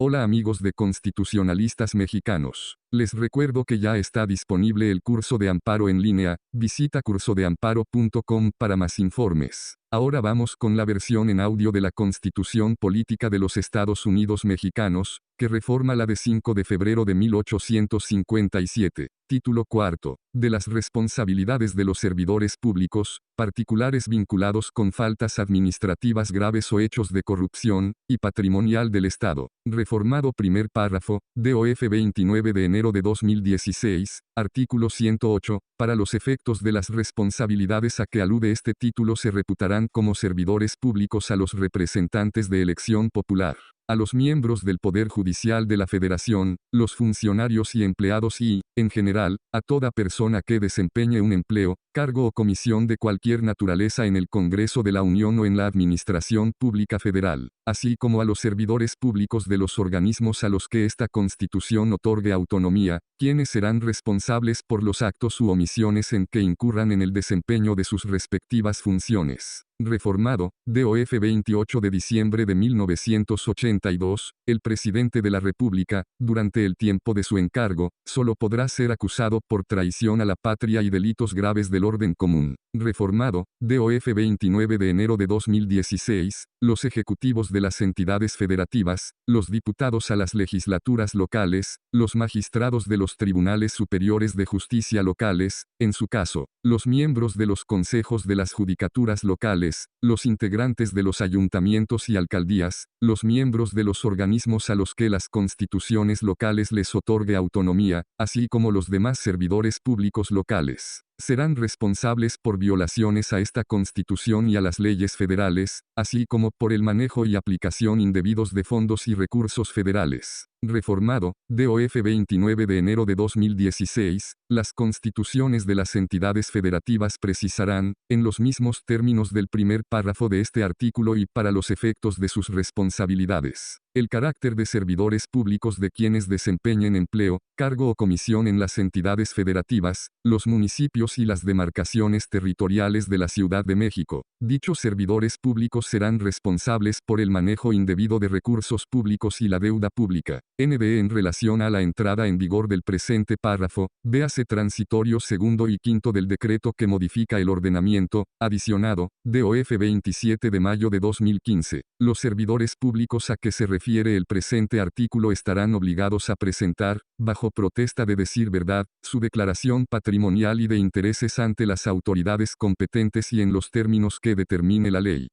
Hola amigos de constitucionalistas mexicanos. Les recuerdo que ya está disponible el curso de amparo en línea, visita cursodeamparo.com para más informes. Ahora vamos con la versión en audio de la Constitución Política de los Estados Unidos Mexicanos, que reforma la de 5 de febrero de 1857. Título cuarto. De las responsabilidades de los servidores públicos, particulares vinculados con faltas administrativas graves o hechos de corrupción, y patrimonial del Estado. Reformado primer párrafo, DOF 29 de enero de 2016, artículo 108, para los efectos de las responsabilidades a que alude este título se reputarán como servidores públicos a los representantes de elección popular, a los miembros del Poder Judicial de la Federación, los funcionarios y empleados y, en general, a toda persona que desempeñe un empleo, cargo o comisión de cualquier naturaleza en el Congreso de la Unión o en la Administración Pública Federal, así como a los servidores públicos de los organismos a los que esta Constitución otorgue autonomía, quienes serán responsables por los actos u omisiones en que incurran en el desempeño de sus respectivas funciones. Reformado, DOF 28 de diciembre de 1982, el presidente de la República, durante el tiempo de su encargo, solo podrá ser acusado por traición a la patria y delitos graves del orden común. Reformado, DOF 29 de enero de 2016, los ejecutivos de las entidades federativas, los diputados a las legislaturas locales, los magistrados de los tribunales superiores de justicia locales, en su caso, los miembros de los consejos de las judicaturas locales, los integrantes de los ayuntamientos y alcaldías, los miembros de los organismos a los que las constituciones locales les otorgue autonomía, así como los demás servidores públicos locales, serán responsables por violaciones a esta Constitución y a las leyes federales, así como por el manejo y aplicación indebidos de fondos y recursos federales. Reformado, DOF 29 de enero de 2016, las constituciones de las entidades federativas precisarán, en los mismos términos del primer párrafo de este artículo y para los efectos de sus responsabilidades, el carácter de servidores públicos de quienes desempeñen empleo, cargo o comisión en las entidades federativas, los municipios y las demarcaciones territoriales de la Ciudad de México. Dichos servidores públicos serán responsables por el manejo indebido de recursos públicos y la deuda pública. NB en relación a la entrada en vigor del presente párrafo, véase transitorio segundo y quinto del decreto que modifica el ordenamiento, adicionado, DOF 27 de mayo de 2015. Los servidores públicos a que se refiere el presente artículo estarán obligados a presentar, bajo protesta de decir verdad, su declaración patrimonial y de intereses ante las autoridades competentes y en los términos que determine la ley.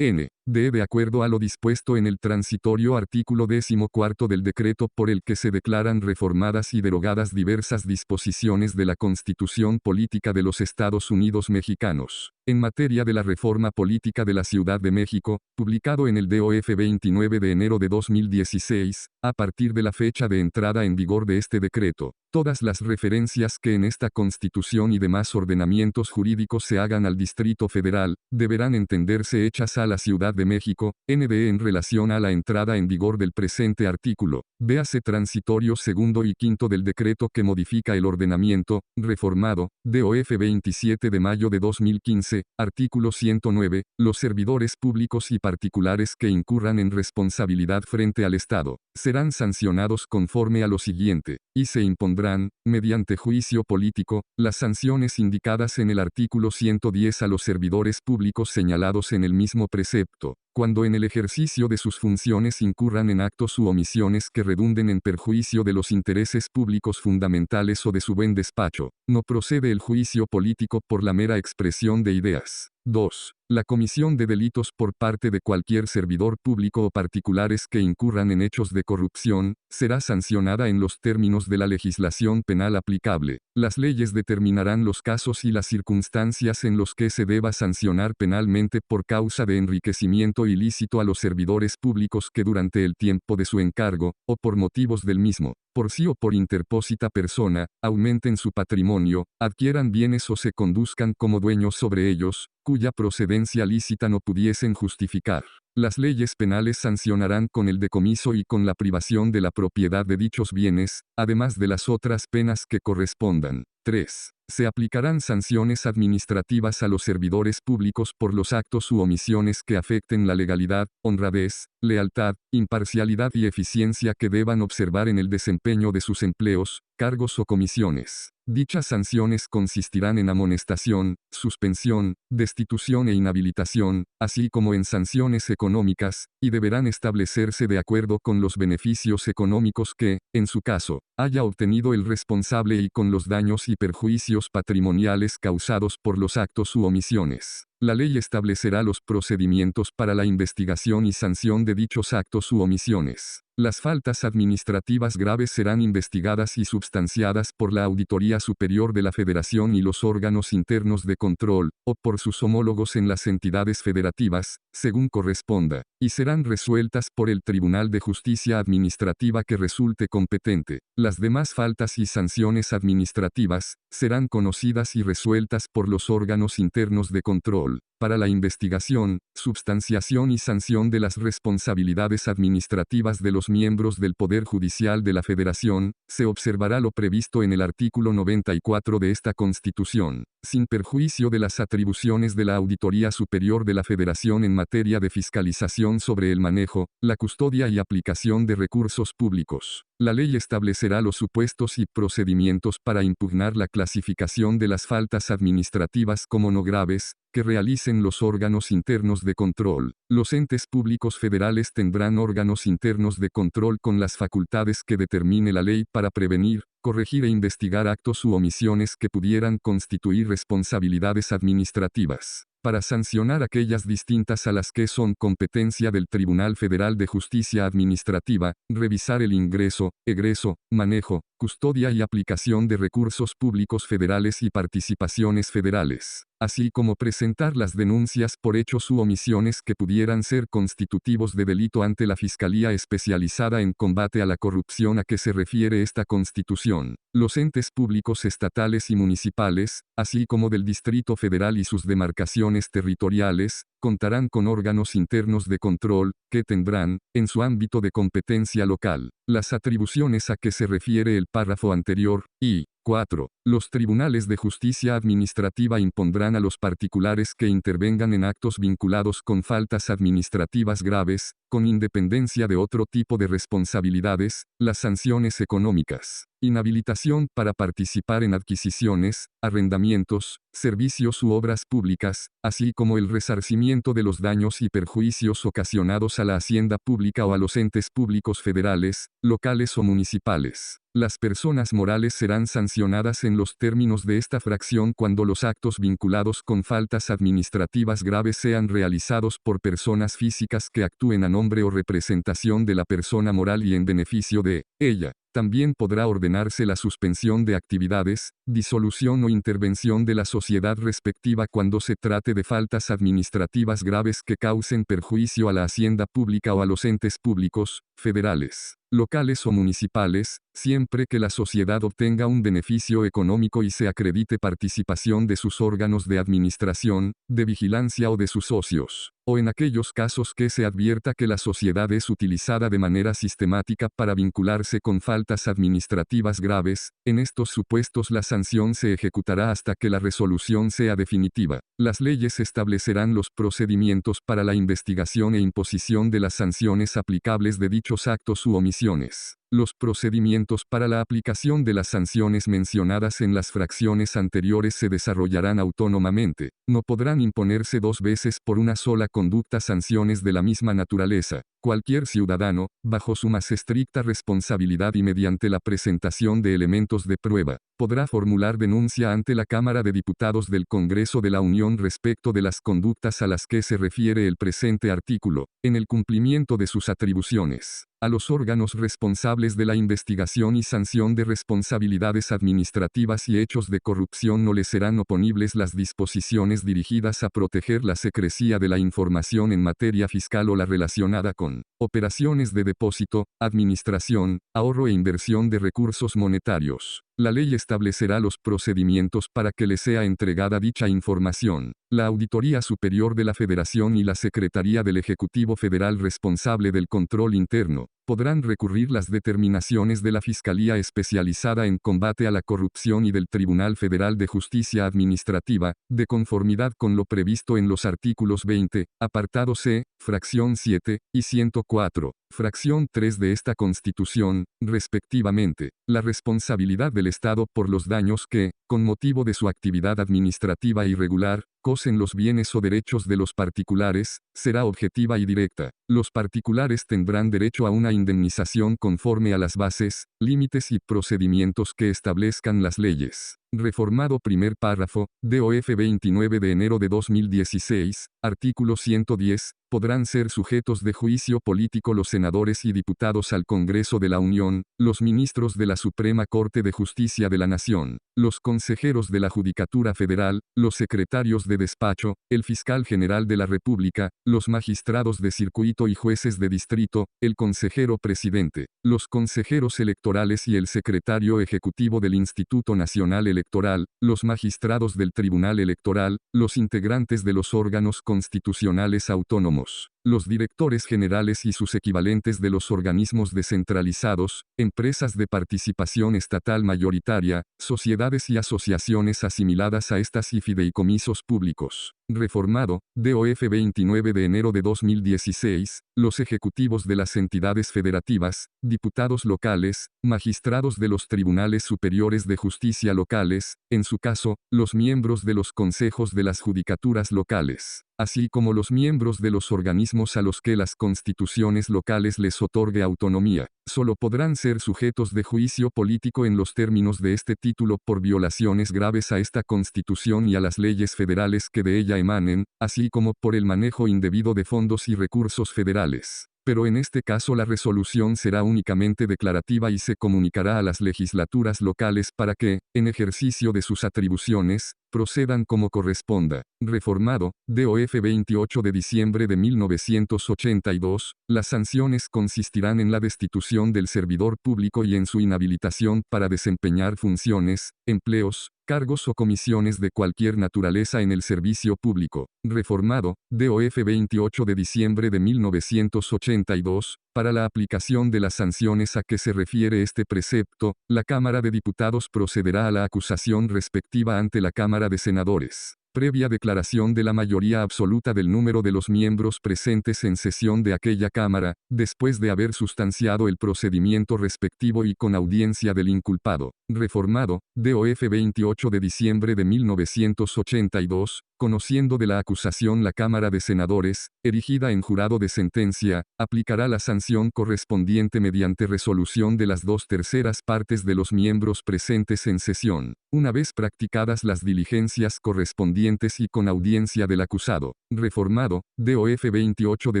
De acuerdo a lo dispuesto en el transitorio artículo 14 del decreto por el que se declaran reformadas y derogadas diversas disposiciones de la Constitución Política de los Estados Unidos Mexicanos, en materia de la reforma política de la Ciudad de México, publicado en el DOF 29 de enero de 2016, a partir de la fecha de entrada en vigor de este decreto. Todas las referencias que en esta Constitución y demás ordenamientos jurídicos se hagan al Distrito Federal, deberán entenderse hechas a la Ciudad de México, ND en relación a la entrada en vigor del presente artículo. Véase transitorio segundo y quinto del decreto que modifica el ordenamiento, reformado, DOF 27 de mayo de 2015, artículo 109, los servidores públicos y particulares que incurran en responsabilidad frente al Estado, serán sancionados conforme a lo siguiente, y se impondrán, mediante juicio político, las sanciones indicadas en el artículo 110 a los servidores públicos señalados en el mismo precepto, cuando en el ejercicio de sus funciones incurran en actos u omisiones que redunden en perjuicio de los intereses públicos fundamentales o de su buen despacho, no procede el juicio político por la mera expresión de ideas. 2. La comisión de delitos por parte de cualquier servidor público o particulares que incurran en hechos de corrupción, será sancionada en los términos de la legislación penal aplicable. Las leyes determinarán los casos y las circunstancias en los que se deba sancionar penalmente por causa de enriquecimiento ilícito a los servidores públicos que durante el tiempo de su encargo, o por motivos del mismo, por sí o por interpósita persona, aumenten su patrimonio, adquieran bienes o se conduzcan como dueños sobre ellos, cuya procedencia lícita no pudiesen justificar. Las leyes penales sancionarán con el decomiso y con la privación de la propiedad de dichos bienes, además de las otras penas que correspondan. 3. Se aplicarán sanciones administrativas a los servidores públicos por los actos u omisiones que afecten la legalidad, honradez, lealtad, imparcialidad y eficiencia que deban observar en el desempeño de sus empleos, cargos o comisiones. Dichas sanciones consistirán en amonestación, suspensión, destitución e inhabilitación, así como en sanciones económicas, y deberán establecerse de acuerdo con los beneficios económicos que, en su caso, haya obtenido el responsable y con los daños y perjuicios patrimoniales causados por los actos u omisiones. La ley establecerá los procedimientos para la investigación y sanción de dichos actos u omisiones. Las faltas administrativas graves serán investigadas y substanciadas por la Auditoría Superior de la Federación y los órganos internos de control, o por sus homólogos en las entidades federativas, según corresponda, y serán resueltas por el Tribunal de Justicia Administrativa que resulte competente. Las demás faltas y sanciones administrativas serán conocidas y resueltas por los órganos internos de control. Para la investigación, substanciación y sanción de las responsabilidades administrativas de los miembros del Poder Judicial de la Federación, se observará lo previsto en el artículo 94 de esta Constitución, sin perjuicio de las atribuciones de la Auditoría Superior de la Federación en materia de fiscalización sobre el manejo, la custodia y aplicación de recursos públicos. La ley establecerá los supuestos y procedimientos para impugnar la clasificación de las faltas administrativas como no graves, que realicen los órganos internos de control. Los entes públicos federales tendrán órganos internos de control con las facultades que determine la ley para prevenir, corregir e investigar actos u omisiones que pudieran constituir responsabilidades administrativas. Para sancionar aquellas distintas a las que son competencia del Tribunal Federal de Justicia Administrativa, revisar el ingreso, egreso, manejo, custodia y aplicación de recursos públicos federales y participaciones federales, así como presentar las denuncias por hechos u omisiones que pudieran ser constitutivos de delito ante la Fiscalía Especializada en Combate a la Corrupción a que se refiere esta Constitución. Los entes públicos estatales y municipales, así como del Distrito Federal y sus demarcaciones territoriales, contarán con órganos internos de control, que tendrán, en su ámbito de competencia local, las atribuciones a que se refiere el párrafo anterior, y 4. Los tribunales de justicia administrativa impondrán a los particulares que intervengan en actos vinculados con faltas administrativas graves, con independencia de otro tipo de responsabilidades, las sanciones económicas, inhabilitación para participar en adquisiciones, arrendamientos, servicios u obras públicas, así como el resarcimiento de los daños y perjuicios ocasionados a la hacienda pública o a los entes públicos federales, locales o municipales. Las personas morales serán sancionadas en los términos de esta fracción cuando los actos vinculados con faltas administrativas graves sean realizados por personas físicas que actúen a nombre o representación de la persona moral y en beneficio de ella. También podrá ordenarse la suspensión de actividades, disolución o intervención de la sociedad respectiva cuando se trate de faltas administrativas graves que causen perjuicio a la hacienda pública o a los entes públicos, federales, locales o municipales, siempre que la sociedad obtenga un beneficio económico y se acredite participación de sus órganos de administración, de vigilancia o de sus socios, o en aquellos casos que se advierta que la sociedad es utilizada de manera sistemática para vincularse con faltas administrativas graves. En estos supuestos la sanción se ejecutará hasta que la resolución sea definitiva. Las leyes establecerán los procedimientos para la investigación e imposición de las sanciones aplicables de dichos actos u omisiones. Los procedimientos para la aplicación de las sanciones mencionadas en las fracciones anteriores se desarrollarán autónomamente. No podrán imponerse dos veces por una sola conducta sanciones de la misma naturaleza. Cualquier ciudadano, bajo su más estricta responsabilidad y mediante la presentación de elementos de prueba, podrá formular denuncia ante la Cámara de Diputados del Congreso de la Unión respecto de las conductas a las que se refiere el presente artículo, en el cumplimiento de sus atribuciones. A los órganos responsables de la investigación y sanción de responsabilidades administrativas y hechos de corrupción no les serán oponibles las disposiciones dirigidas a proteger la secrecía de la información en materia fiscal o la relacionada con operaciones de depósito, administración, ahorro e inversión de recursos monetarios. La ley establecerá los procedimientos para que le sea entregada dicha información. La Auditoría Superior de la Federación y la Secretaría del Ejecutivo Federal responsable del control interno podrán recurrir las determinaciones de la Fiscalía Especializada en Combate a la Corrupción y del Tribunal Federal de Justicia Administrativa, de conformidad con lo previsto en los artículos 20, apartado C, fracción 7, y 104, fracción 3 de esta Constitución, respectivamente. La responsabilidad del Estado por los daños que, con motivo de su actividad administrativa irregular, causen los bienes o derechos de los particulares, será objetiva y directa. Los particulares tendrán derecho a una indemnización conforme a las bases, límites y procedimientos que establezcan las leyes. Reformado primer párrafo, DOF 29 de enero de 2016, artículo 110, podrán ser sujetos de juicio político los senadores y diputados al Congreso de la Unión, los ministros de la Suprema Corte de Justicia de la Nación, los consejeros de la Judicatura Federal, los secretarios de despacho, el fiscal general de la República, los magistrados de circuito y jueces de distrito, el consejero presidente, los consejeros electorales y el secretario ejecutivo del Instituto Nacional Electoral, los magistrados del Tribunal Electoral, los integrantes de los órganos constitucionales autónomos, los directores generales y sus equivalentes de los organismos descentralizados, empresas de participación estatal mayoritaria, sociedades y asociaciones asimiladas a estas y fideicomisos públicos. Reformado, DOF 29 de enero de 2016, los ejecutivos de las entidades federativas, diputados locales, magistrados de los tribunales superiores de justicia locales, en su caso, los miembros de los consejos de las judicaturas locales, así como los miembros de los organismos a los que las constituciones locales les otorgue autonomía, solo podrán ser sujetos de juicio político en los términos de este título por violaciones graves a esta Constitución y a las leyes federales que de ella emanen, así como por el manejo indebido de fondos y recursos federales. Pero en este caso la resolución será únicamente declarativa y se comunicará a las legislaturas locales para que, en ejercicio de sus atribuciones, procedan como corresponda. Reformado, DOF 28 de diciembre de 1982, las sanciones consistirán en la destitución del servidor público y en su inhabilitación para desempeñar funciones, empleos, cargos o comisiones de cualquier naturaleza en el servicio público. Reformado, DOF 28 de diciembre de 1982, para la aplicación de las sanciones a que se refiere este precepto, la Cámara de Diputados procederá a la acusación respectiva ante la Cámara de Senadores, previa declaración de la mayoría absoluta del número de los miembros presentes en sesión de aquella Cámara, después de haber sustanciado el procedimiento respectivo y con audiencia del inculpado. Reformado, DOF 28 de diciembre de 1982, conociendo de la acusación la Cámara de Senadores, erigida en jurado de sentencia, aplicará la sanción correspondiente mediante resolución de las 2/3 partes de los miembros presentes en sesión, una vez practicadas las diligencias correspondientes y con audiencia del acusado. Reformado, DOF 28 de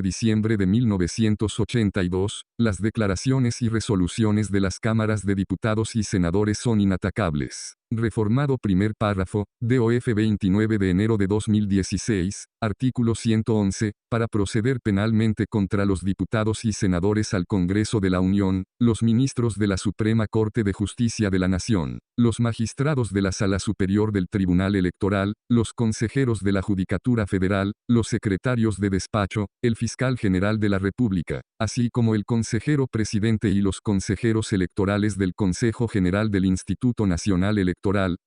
diciembre de 1982, las declaraciones y resoluciones de las cámaras de diputados y senadores son inatacables. Reformado primer párrafo, DOF 29 de enero de 2016, artículo 111, para proceder penalmente contra los diputados y senadores al Congreso de la Unión, los ministros de la Suprema Corte de Justicia de la Nación, los magistrados de la Sala Superior del Tribunal Electoral, los consejeros de la Judicatura Federal, los secretarios de despacho, el fiscal general de la República, así como el consejero presidente y los consejeros electorales del Consejo General del Instituto Nacional Electoral,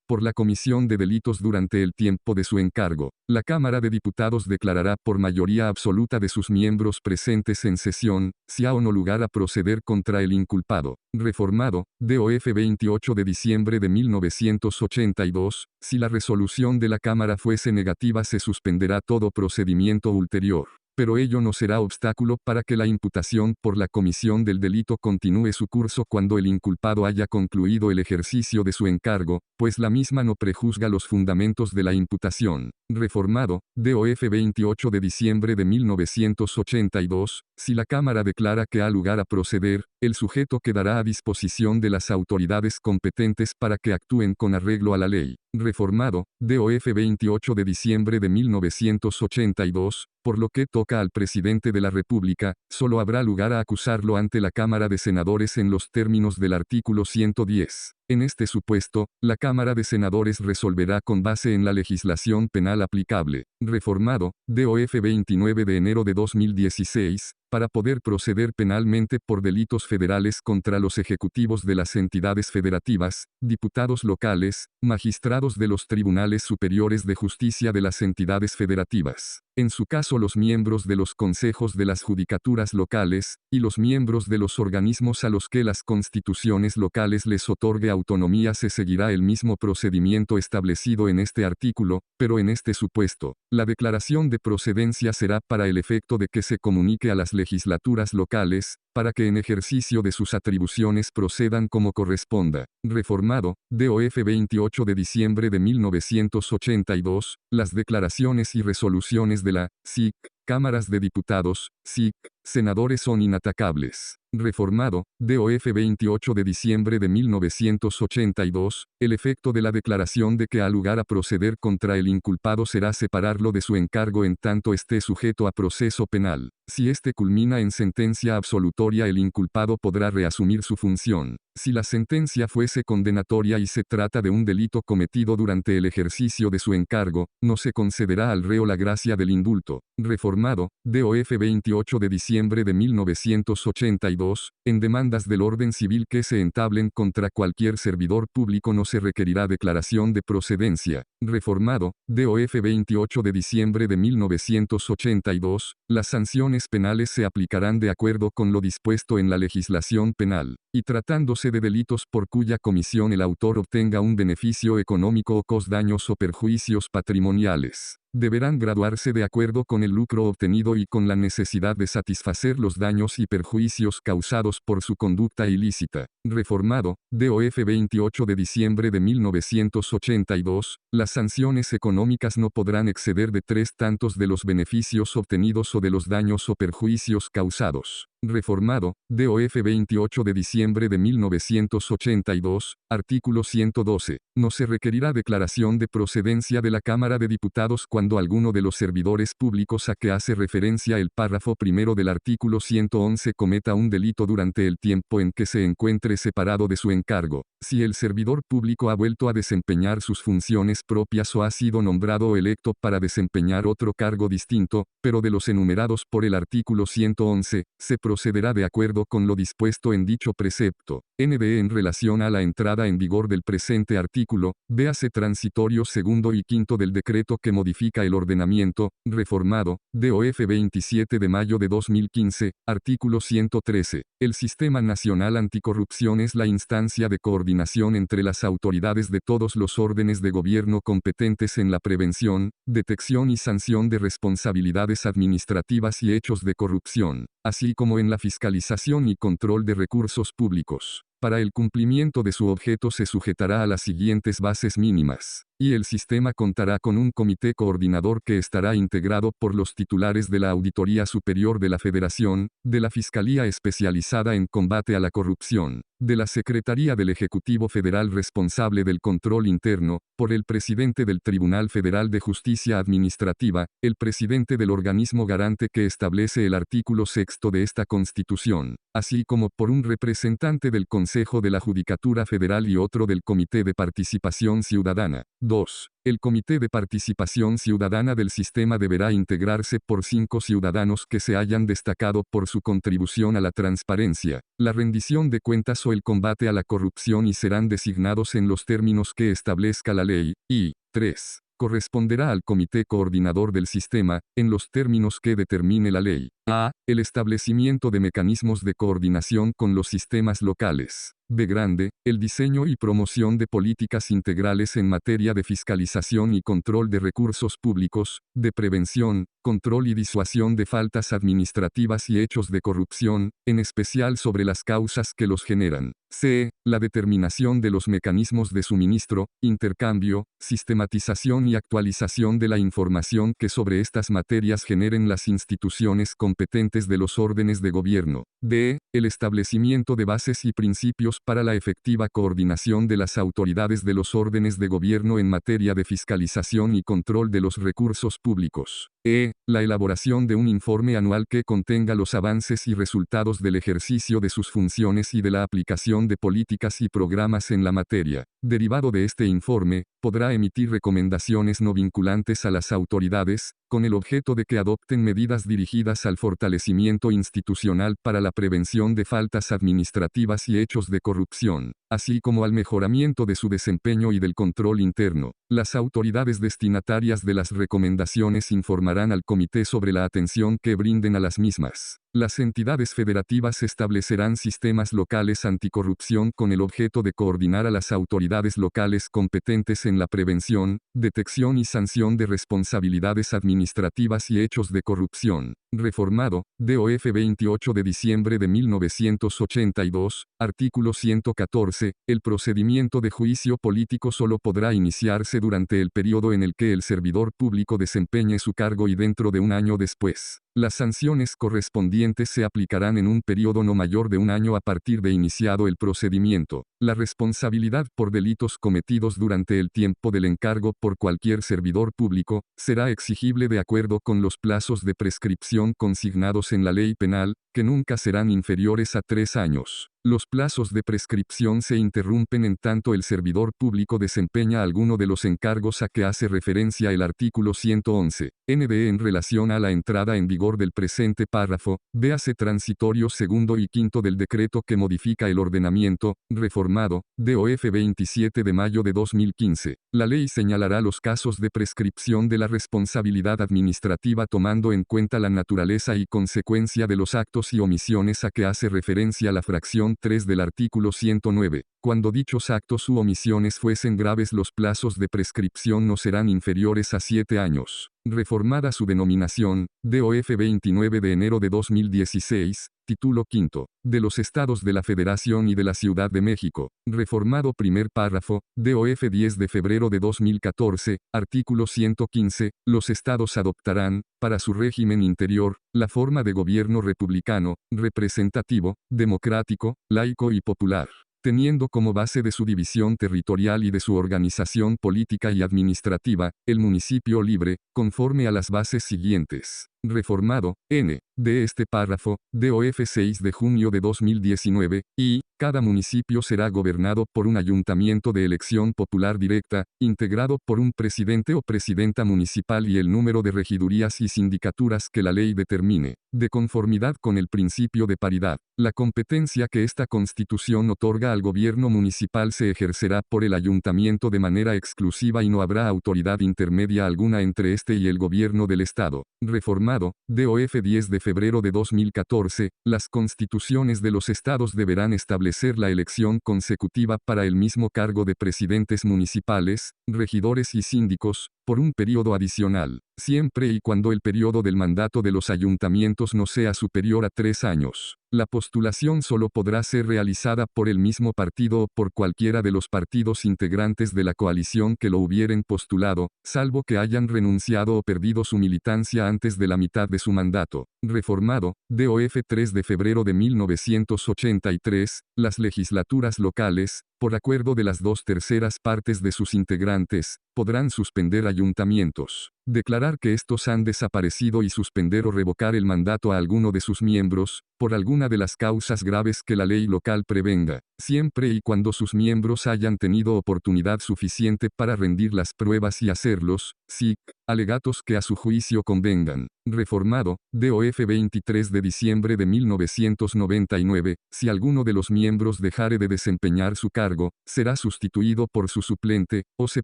por la comisión de delitos durante el tiempo de su encargo. La Cámara de Diputados declarará por mayoría absoluta de sus miembros presentes en sesión, si ha o no lugar a proceder contra el inculpado. Reformado, DOF 28 de diciembre de 1982, si la resolución de la Cámara fuese negativa se suspenderá todo procedimiento ulterior. Pero ello no será obstáculo para que la imputación por la comisión del delito continúe su curso cuando el inculpado haya concluido el ejercicio de su encargo, pues la misma no prejuzga los fundamentos de la imputación. Reformado, DOF 28 de diciembre de 1982, si la Cámara declara que ha lugar a proceder, el sujeto quedará a disposición de las autoridades competentes para que actúen con arreglo a la ley. Reformado, DOF 28 de diciembre de 1982, por lo que toca al presidente de la República, solo habrá lugar a acusarlo ante la Cámara de Senadores en los términos del artículo 110. En este supuesto, la Cámara de Senadores resolverá con base en la legislación penal aplicable, reformado, DOF 29 de enero de 2016, para poder proceder penalmente por delitos federales contra los ejecutivos de las entidades federativas, diputados locales, magistrados de los tribunales superiores de justicia de las entidades federativas, en su caso los miembros de los consejos de las judicaturas locales, y los miembros de los organismos a los que las constituciones locales les otorgue autonomía. Se seguirá el mismo procedimiento establecido en este artículo, pero en este supuesto, la declaración de procedencia será para el efecto de que se comunique a las legislaturas locales, para que en ejercicio de sus atribuciones procedan como corresponda. Reformado, DOF 28 de diciembre de 1982, las declaraciones y resoluciones de la SIC, Cámaras de Diputados, SIC, senadores son inatacables. Reformado, DOF 28 de diciembre de 1982, el efecto de la declaración de que ha lugar a proceder contra el inculpado será separarlo de su encargo en tanto esté sujeto a proceso penal. Si este culmina en sentencia absolutoria, el inculpado podrá reasumir su función. Si la sentencia fuese condenatoria y se trata de un delito cometido durante el ejercicio de su encargo, no se concederá al reo la gracia del indulto. Reformado, DOF 28 de diciembre de 1982, en demandas del orden civil que se entablen contra cualquier servidor público no se requerirá declaración de procedencia. Reformado, DOF 28 de diciembre de 1982, las sanciones penales se aplicarán de acuerdo con lo dispuesto en la legislación penal, y tratándose de delitos por cuya comisión el autor obtenga un beneficio económico o daños o perjuicios patrimoniales, deberán graduarse de acuerdo con el lucro obtenido y con la necesidad de satisfacer los daños y perjuicios causados por su conducta ilícita. Reformado, DOF 28 de diciembre de 1982, las sanciones económicas no podrán exceder de 3/4 de los beneficios obtenidos o de los daños o perjuicios causados. Reformado, DOF 28 de diciembre de 1982, artículo 112. No se requerirá declaración de procedencia de la Cámara de Diputados cuando alguno de los servidores públicos a que hace referencia el párrafo primero del artículo 111 cometa un delito durante el tiempo en que se encuentre separado de su encargo. Si el servidor público ha vuelto a desempeñar sus funciones propias o ha sido nombrado o electo para desempeñar otro cargo distinto, pero de los enumerados por el artículo 111, se procederá de acuerdo con lo dispuesto en dicho precepto. NB en relación a la entrada en vigor del presente artículo, véase transitorio segundo y quinto del decreto que modifica el ordenamiento, reformado, DOF 27 de mayo de 2015, artículo 113. El Sistema Nacional Anticorrupción es la instancia de coordinación entre las autoridades de todos los órdenes de gobierno competentes en la prevención, detección y sanción de responsabilidades administrativas y hechos de corrupción, así como en la fiscalización y control de recursos públicos. Para el cumplimiento de su objeto se sujetará a las siguientes bases mínimas, y el sistema contará con un comité coordinador que estará integrado por los titulares de la Auditoría Superior de la Federación, de la Fiscalía Especializada en Combate a la Corrupción, de la Secretaría del Ejecutivo Federal responsable del control interno, por el presidente del Tribunal Federal de Justicia Administrativa, el presidente del organismo garante que establece el artículo 6 de esta Constitución, así como por un representante del Consejo de la Judicatura Federal y otro del Comité de Participación Ciudadana. 2. El Comité de Participación Ciudadana del sistema deberá integrarse por 5 ciudadanos que se hayan destacado por su contribución a la transparencia, la rendición de cuentas o el combate a la corrupción y serán designados en los términos que establezca la ley. Y 3. Corresponderá al Comité Coordinador del Sistema, en los términos que determine la ley. A. El establecimiento de mecanismos de coordinación con los sistemas locales. B. El diseño y promoción de políticas integrales en materia de fiscalización y control de recursos públicos, de prevención, control y disuasión de faltas administrativas y hechos de corrupción, en especial sobre las causas que los generan. C. La determinación de los mecanismos de suministro, intercambio, sistematización y actualización de la información que sobre estas materias generen las instituciones competentes de los órdenes de gobierno. D. El establecimiento de bases y principios para la efectiva coordinación de las autoridades de los órdenes de gobierno en materia de fiscalización y control de los recursos públicos. La elaboración de un informe anual que contenga los avances y resultados del ejercicio de sus funciones y de la aplicación de políticas y programas en la materia. Derivado de este informe, podrá emitir recomendaciones no vinculantes a las autoridades, con el objeto de que adopten medidas dirigidas al fortalecimiento institucional para la prevención de faltas administrativas y hechos de corrupción, así como al mejoramiento de su desempeño y del control interno. Las autoridades destinatarias de las recomendaciones informarán al comité sobre la atención que brinden a las mismas. Las entidades federativas establecerán sistemas locales anticorrupción con el objeto de coordinar a las autoridades locales competentes en la prevención, detección y sanción de responsabilidades administrativas y hechos de corrupción. Reformado, DOF 28 de diciembre de 1982, artículo 114, el procedimiento de juicio político solo podrá iniciarse durante el periodo en el que el servidor público desempeñe su cargo y dentro de un año después. Las sanciones correspondientes se aplicarán en un periodo no mayor de un año a partir de iniciado el procedimiento. La responsabilidad por delitos cometidos durante el tiempo del encargo por cualquier servidor público, será exigible de acuerdo con los plazos de prescripción consignados en la ley penal, que nunca serán inferiores a 3 años. Los plazos de prescripción se interrumpen en tanto el servidor público desempeña alguno de los encargos a que hace referencia el artículo 111. ND en relación a la entrada en vigor del presente párrafo, véase transitorio segundo y quinto del decreto que modifica el ordenamiento, reformado, DOF 27 de mayo de 2015. La ley señalará los casos de prescripción de la responsabilidad administrativa tomando en cuenta la naturaleza y consecuencia de los actos y omisiones a que hace referencia la fracción 3 del artículo 109. Cuando dichos actos u omisiones fuesen graves, los plazos de prescripción no serán inferiores a 7 años. Reformada su denominación, DOF 29 de enero de 2016, título quinto, de los Estados de la Federación y de la Ciudad de México. Reformado primer párrafo, DOF 10 de febrero de 2014, artículo 115, los Estados adoptarán, para su régimen interior, la forma de gobierno republicano, representativo, democrático, laico y popular, teniendo como base de su división territorial y de su organización política y administrativa, el municipio libre, conforme a las bases siguientes. Reformado, N. de este párrafo, DOF 6 de junio de 2019, y, cada municipio será gobernado por un ayuntamiento de elección popular directa, integrado por un presidente o presidenta municipal y el número de regidurías y sindicaturas que la ley determine, de conformidad con el principio de paridad. La competencia que esta Constitución otorga al gobierno municipal se ejercerá por el ayuntamiento de manera exclusiva y no habrá autoridad intermedia alguna entre este y el gobierno del Estado. Reformado, DOF 10 de febrero de 2014, las constituciones de los estados deberán establecer la elección consecutiva para el mismo cargo de presidentes municipales, regidores y síndicos, por un periodo adicional, siempre y cuando el periodo del mandato de los ayuntamientos no sea superior a 3 años. La postulación solo podrá ser realizada por el mismo partido o por cualquiera de los partidos integrantes de la coalición que lo hubieren postulado, salvo que hayan renunciado o perdido su militancia antes de la mitad de su mandato. Reformado, DOF 3 de febrero de 1983, las legislaturas locales, por acuerdo de las 2/3 partes de sus integrantes, podrán suspender ayuntamientos, declarar que estos han desaparecido y suspender o revocar el mandato a alguno de sus miembros, por alguna de las causas graves que la ley local prevenga, siempre y cuando sus miembros hayan tenido oportunidad suficiente para rendir las pruebas y hacerlos, SIC, alegatos que a su juicio convengan. Reformado, DOF 23 de diciembre de 1999, si alguno de los miembros dejare de desempeñar su cargo, será sustituido por su suplente, o se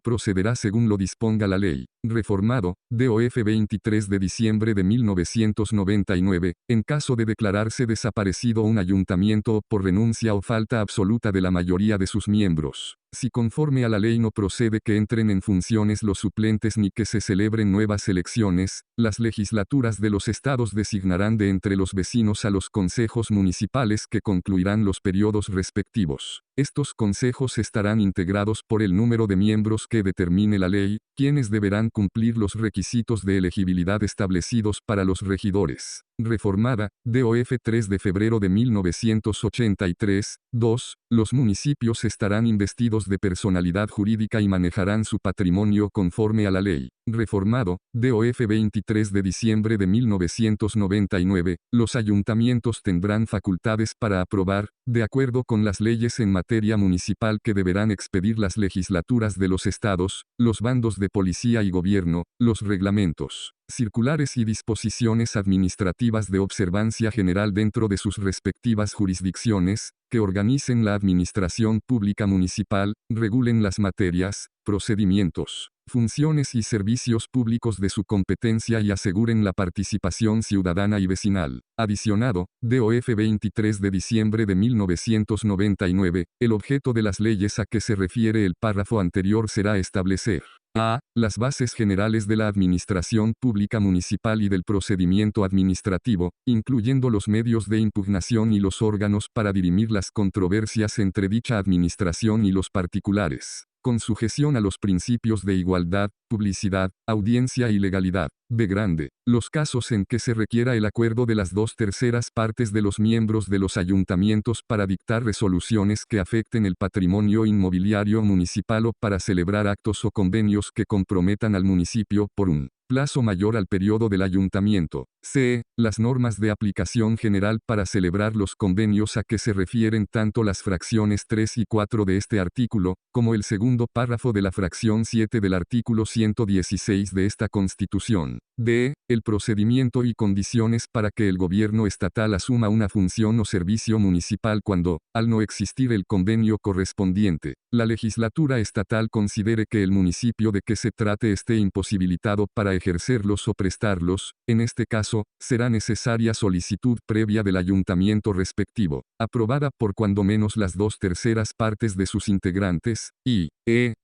procederá según lo disponga la ley. Reformado, DOF 23 de diciembre de 1999, en caso de declararse desaparecido un ayuntamiento o por renuncia o falta absoluta de la mayoría de sus miembros, si conforme a la ley no procede que entren en funciones los suplentes ni que se celebren nuevas elecciones, las legislaturas de los estados designarán de entre los vecinos a los consejos municipales que concluirán los periodos respectivos. Estos consejos estarán integrados por el número de miembros que determine la ley, quienes deberán cumplir los requisitos de elegibilidad establecidos para los regidores. Reformada, DOF 3 de febrero de 1983, 2. Los municipios estarán investidos títulos de personalidad jurídica y manejarán su patrimonio conforme a la ley. Reformado, DOF 23 de diciembre de 1999, los ayuntamientos tendrán facultades para aprobar, de acuerdo con las leyes en materia municipal que deberán expedir las legislaturas de los estados, los bandos de policía y gobierno, los reglamentos, circulares y disposiciones administrativas de observancia general dentro de sus respectivas jurisdicciones, que organicen la administración pública municipal, regulen las materias, procedimientos, funciones y servicios públicos de su competencia y aseguren la participación ciudadana y vecinal. Adicionado, DOF 23 de diciembre de 1999, el objeto de las leyes a que se refiere el párrafo anterior será establecer a. Las bases generales de la administración pública municipal y del procedimiento administrativo, incluyendo los medios de impugnación y los órganos para dirimir las controversias entre dicha administración y los particulares, con sujeción a los principios de igualdad, publicidad, audiencia y legalidad. B. Grande. Los casos en que se requiera el acuerdo de las 2/3 partes de los miembros de los ayuntamientos para dictar resoluciones que afecten el patrimonio inmobiliario municipal o para celebrar actos o convenios que comprometan al municipio por un plazo mayor al periodo del ayuntamiento. C. Las normas de aplicación general para celebrar los convenios a que se refieren tanto las fracciones 3 y 4 de este artículo, como el segundo párrafo de la fracción 7 del artículo 116 de esta Constitución. D. El procedimiento y condiciones para que el gobierno estatal asuma una función o servicio municipal cuando, al no existir el convenio correspondiente, la legislatura estatal considere que el municipio de que se trate esté imposibilitado para ejercerlos o prestarlos. En este caso, será necesaria solicitud previa del ayuntamiento respectivo, aprobada por cuando menos las 2/3 partes de sus integrantes, y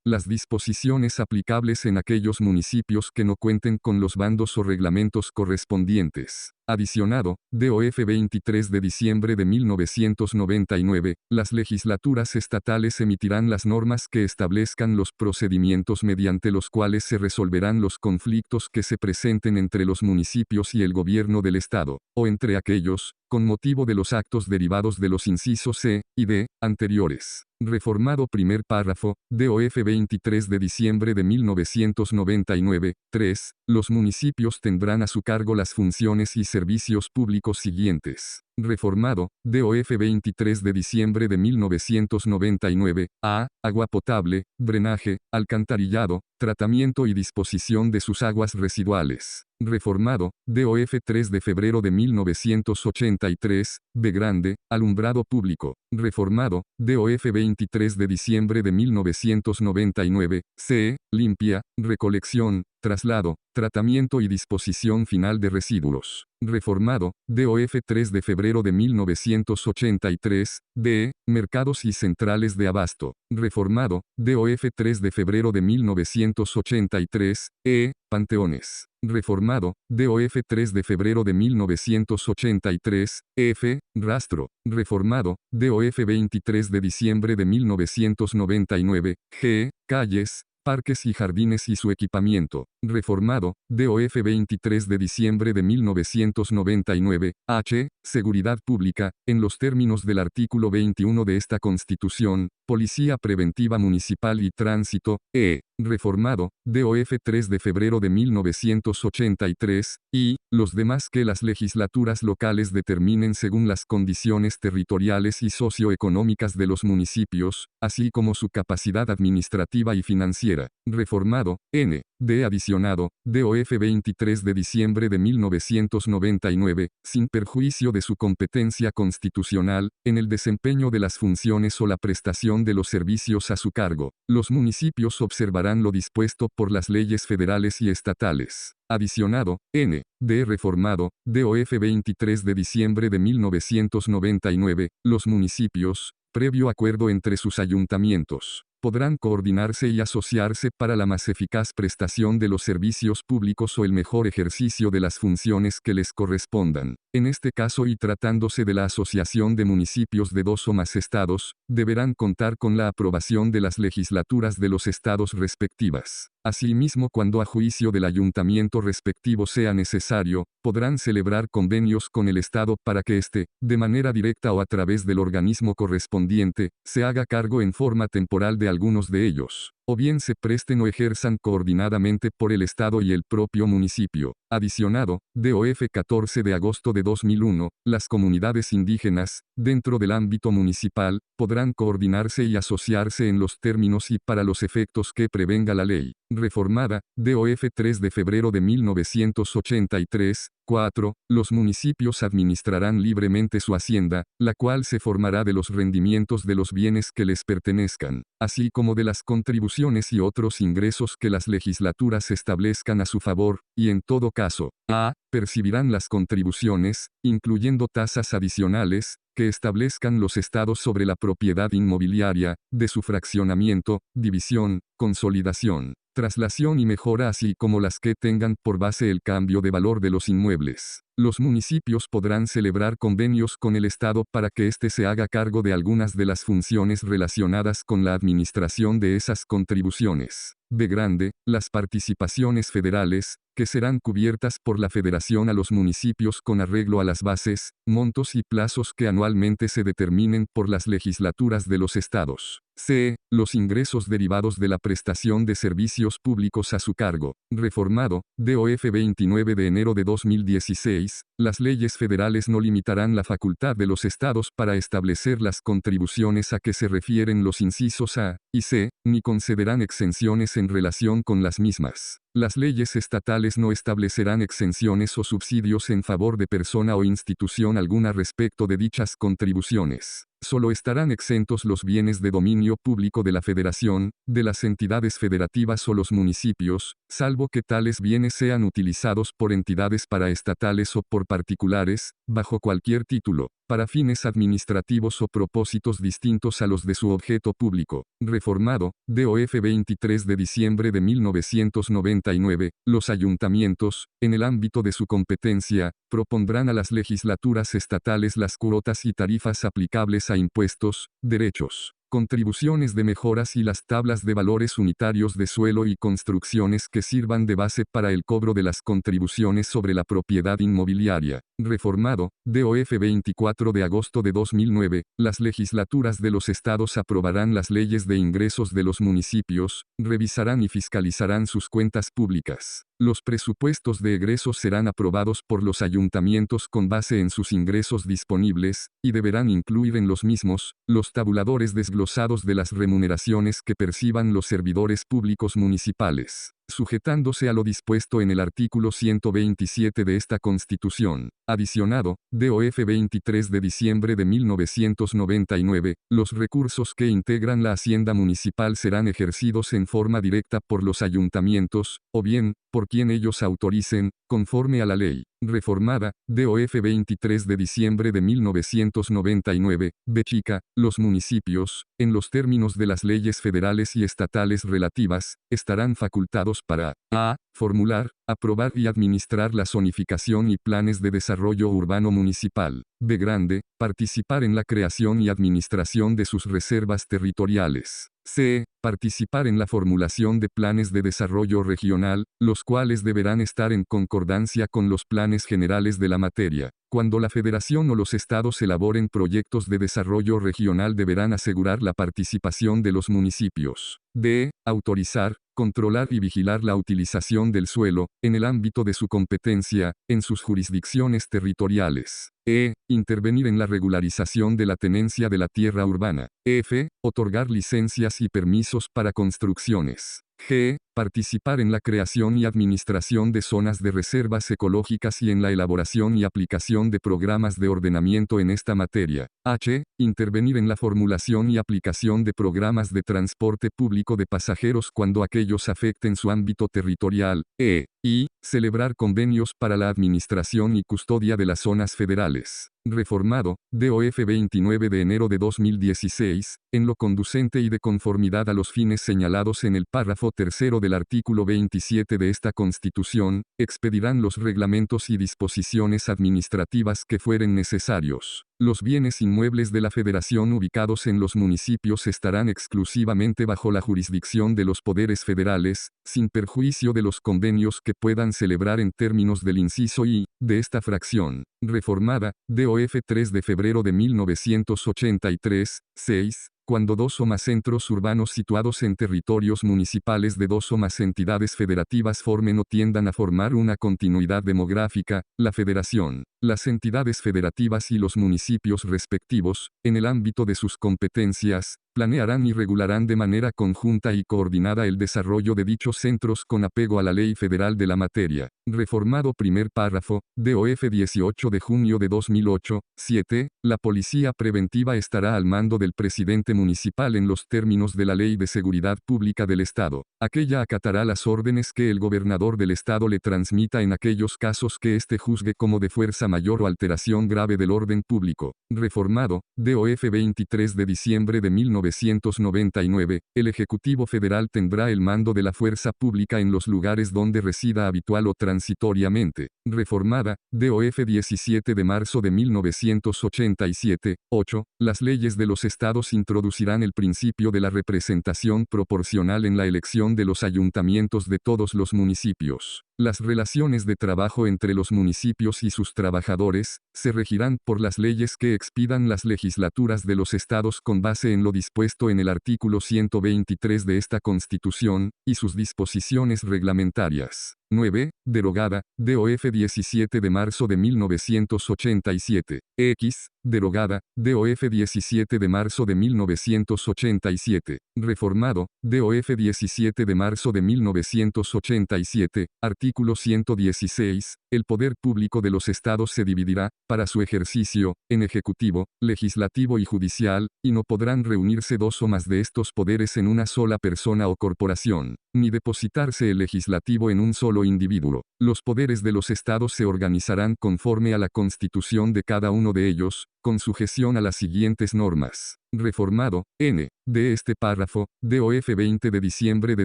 las disposiciones aplicables en aquellos municipios que no cuenten con los bandos o reglamentos correspondientes. Adicionado, DOF 23 de diciembre de 1999, las legislaturas estatales emitirán las normas que establezcan los procedimientos mediante los cuales se resolverán los conflictos que se presenten entre los municipios y el gobierno del Estado, o entre aquellos, con motivo de los actos derivados de los incisos C y D anteriores. Reformado primer párrafo, DOF 23 de diciembre de 1999, 3. Los municipios tendrán a su cargo las funciones y servicios públicos siguientes. Reformado, DOF 23 de diciembre de 1999, a. Agua potable, drenaje, alcantarillado, tratamiento y disposición de sus aguas residuales. Reformado, DOF 3 de febrero de 1983, B. Grande, alumbrado público. Reformado, DOF 23 de diciembre de 1999, C. Limpia, recolección, traslado, tratamiento y disposición final de residuos. Reformado, DOF 3 de febrero de 1983, D. Mercados y centrales de abasto. Reformado, DOF 3 de febrero de 1983, E. Panteones. Reformado, DOF 3 de febrero de 1983, F. Rastro. Reformado, DOF 23 de diciembre de 1999, G. Calles, parques y jardines y su equipamiento. Reformado, DOF 23 de diciembre de 1999, H. Seguridad pública, en los términos del artículo 21 de esta Constitución, Policía Preventiva Municipal y Tránsito, E. Reformado, DOF 3 de febrero de 1983, y, los demás que las legislaturas locales determinen según las condiciones territoriales y socioeconómicas de los municipios, así como su capacidad administrativa y financiera. Reformado, N. D. Adicionado, DOF 23 de diciembre de 1999, sin perjuicio de su competencia constitucional, en el desempeño de las funciones o la prestación de los servicios a su cargo, los municipios observarán lo dispuesto por las leyes federales y estatales. Adicionado, N. D. Reformado, DOF 23 de diciembre de 1999, los municipios, previo acuerdo entre sus ayuntamientos, podrán coordinarse y asociarse para la más eficaz prestación de los servicios públicos o el mejor ejercicio de las funciones que les correspondan. En este caso y tratándose de la asociación de municipios de 2 o más estados, deberán contar con la aprobación de las legislaturas de los estados respectivas. Asimismo, cuando a juicio del ayuntamiento respectivo sea necesario, podrán celebrar convenios con el Estado para que éste, de manera directa o a través del organismo correspondiente, se haga cargo en forma temporal de de algunos de ellos, o bien se presten o ejerzan coordinadamente por el Estado y el propio municipio. Adicionado, DOF 14 de agosto de 2001, las comunidades indígenas, dentro del ámbito municipal, podrán coordinarse y asociarse en los términos y para los efectos que prevenga la ley. Reformada, DOF 3 de febrero de 1983, 4. Los municipios administrarán libremente su hacienda, la cual se formará de los rendimientos de los bienes que les pertenezcan, así como de las contribuciones y otros ingresos que las legislaturas establezcan a su favor, y en todo caso, a. percibirán las contribuciones, incluyendo tasas adicionales, que establezcan los estados sobre la propiedad inmobiliaria, de su fraccionamiento, división, consolidación, traslación y mejora, así como las que tengan por base el cambio de valor de los inmuebles. Los municipios podrán celebrar convenios con el Estado para que éste se haga cargo de algunas de las funciones relacionadas con la administración de esas contribuciones. B. Grande, las participaciones federales, que serán cubiertas por la Federación a los municipios con arreglo a las bases, montos y plazos que anualmente se determinen por las legislaturas de los estados. C. Los ingresos derivados de la prestación de servicios públicos a su cargo. Reformado, DOF 29 de enero de 2016, las leyes federales no limitarán la facultad de los estados para establecer las contribuciones a que se refieren los incisos A y C, ni concederán exenciones en relación con las mismas. Las leyes estatales no establecerán exenciones o subsidios en favor de persona o institución alguna respecto de dichas contribuciones. Solo estarán exentos los bienes de dominio público de la Federación, de las entidades federativas o los municipios, salvo que tales bienes sean utilizados por entidades paraestatales o por particulares, bajo cualquier título, para fines administrativos o propósitos distintos a los de su objeto público. Reformado, DOF 23 de diciembre de 1999, los ayuntamientos, en el ámbito de su competencia, propondrán a las legislaturas estatales las cuotas y tarifas aplicables a impuestos, derechos, contribuciones de mejoras y las tablas de valores unitarios de suelo y construcciones que sirvan de base para el cobro de las contribuciones sobre la propiedad inmobiliaria. Reformado, DOF 24 de agosto de 2009, las legislaturas de los estados aprobarán las leyes de ingresos de los municipios, revisarán y fiscalizarán sus cuentas públicas. Los presupuestos de egresos serán aprobados por los ayuntamientos con base en sus ingresos disponibles, y deberán incluir en los mismos, los tabuladores desglosados de las remuneraciones que perciban los servidores públicos municipales, sujetándose a lo dispuesto en el artículo 127 de esta Constitución. Adicionado, DOF 23 de diciembre de 1999, los recursos que integran la hacienda municipal serán ejercidos en forma directa por los ayuntamientos, o bien, por quien ellos autoricen, conforme a la ley. Reformada, DOF 23 de diciembre de 1999, B. Chica, los municipios, en los términos de las leyes federales y estatales relativas, estarán facultados para a. formular, aprobar y administrar la zonificación y planes de desarrollo urbano municipal. B. Grande, participar en la creación y administración de sus reservas territoriales. C. Participar en la formulación de planes de desarrollo regional, los cuales deberán estar en concordancia con los planes generales de la materia. Cuando la Federación o los estados elaboren proyectos de desarrollo regional deberán asegurar la participación de los municipios. D. Autorizar, controlar y vigilar la utilización del suelo, en el ámbito de su competencia, en sus jurisdicciones territoriales. E. Intervenir en la regularización de la tenencia de la tierra urbana. F. Otorgar licencias y permisos para construcciones. G. Participar en la creación y administración de zonas de reservas ecológicas y en la elaboración y aplicación de programas de ordenamiento en esta materia. H. Intervenir en la formulación y aplicación de programas de transporte público de pasajeros cuando aquellos afecten su ámbito territorial. E. Y. Celebrar convenios para la administración y custodia de las zonas federales. Reformado, DOF 29 de enero de 2016, en lo conducente y de conformidad a los fines señalados en el párrafo tercero del artículo 27 de esta Constitución, expedirán los reglamentos y disposiciones administrativas que fueren necesarios. Los bienes inmuebles de la Federación ubicados en los municipios estarán exclusivamente bajo la jurisdicción de los poderes federales, sin perjuicio de los convenios que puedan celebrar en términos del inciso I, de esta fracción. Reformada, DOF 3 de febrero de 1983, 6. Cuando dos o más centros urbanos situados en territorios municipales de dos o más entidades federativas formen o tiendan a formar una continuidad demográfica, la federación, las entidades federativas y los municipios respectivos, en el ámbito de sus competencias, planearán y regularán de manera conjunta y coordinada el desarrollo de dichos centros con apego a la ley federal de la materia. Reformado primer párrafo, DOF 18 de junio de 2008, 7. La policía preventiva estará al mando del presidente municipal en los términos de la Ley de Seguridad Pública del Estado. Aquella acatará las órdenes que el gobernador del Estado le transmita en aquellos casos que éste juzgue como de fuerza mayor o alteración grave del orden público. Reformado, DOF 23 de diciembre de 1999, el Ejecutivo Federal tendrá el mando de la fuerza pública en los lugares donde resida habitual o transitoriamente. Reformada, DOF 17 de marzo de 1987, 8. Las leyes de los estados introducirán el principio de la representación proporcional en la elección de los ayuntamientos de todos los municipios. Las relaciones de trabajo entre los municipios y sus trabajadores, se regirán por las leyes que expidan las legislaturas de los estados con base en lo dispuesto en el artículo 123 de esta Constitución, y sus disposiciones reglamentarias. 9. Derogada, DOF 17 de marzo de 1987. X. Derogada, DOF 17 de marzo de 1987. Reformado, DOF 17 de marzo de 1987. Artículo 116. El poder público de los estados se dividirá, para su ejercicio, en ejecutivo, legislativo y judicial, y no podrán reunirse dos o más de estos poderes en una sola persona o corporación, ni depositarse el legislativo en un solo individuo. Los poderes de los estados se organizarán conforme a la constitución de cada uno de ellos, con sujeción a las siguientes normas. Reformado, N. De este párrafo, DOF 20 de diciembre de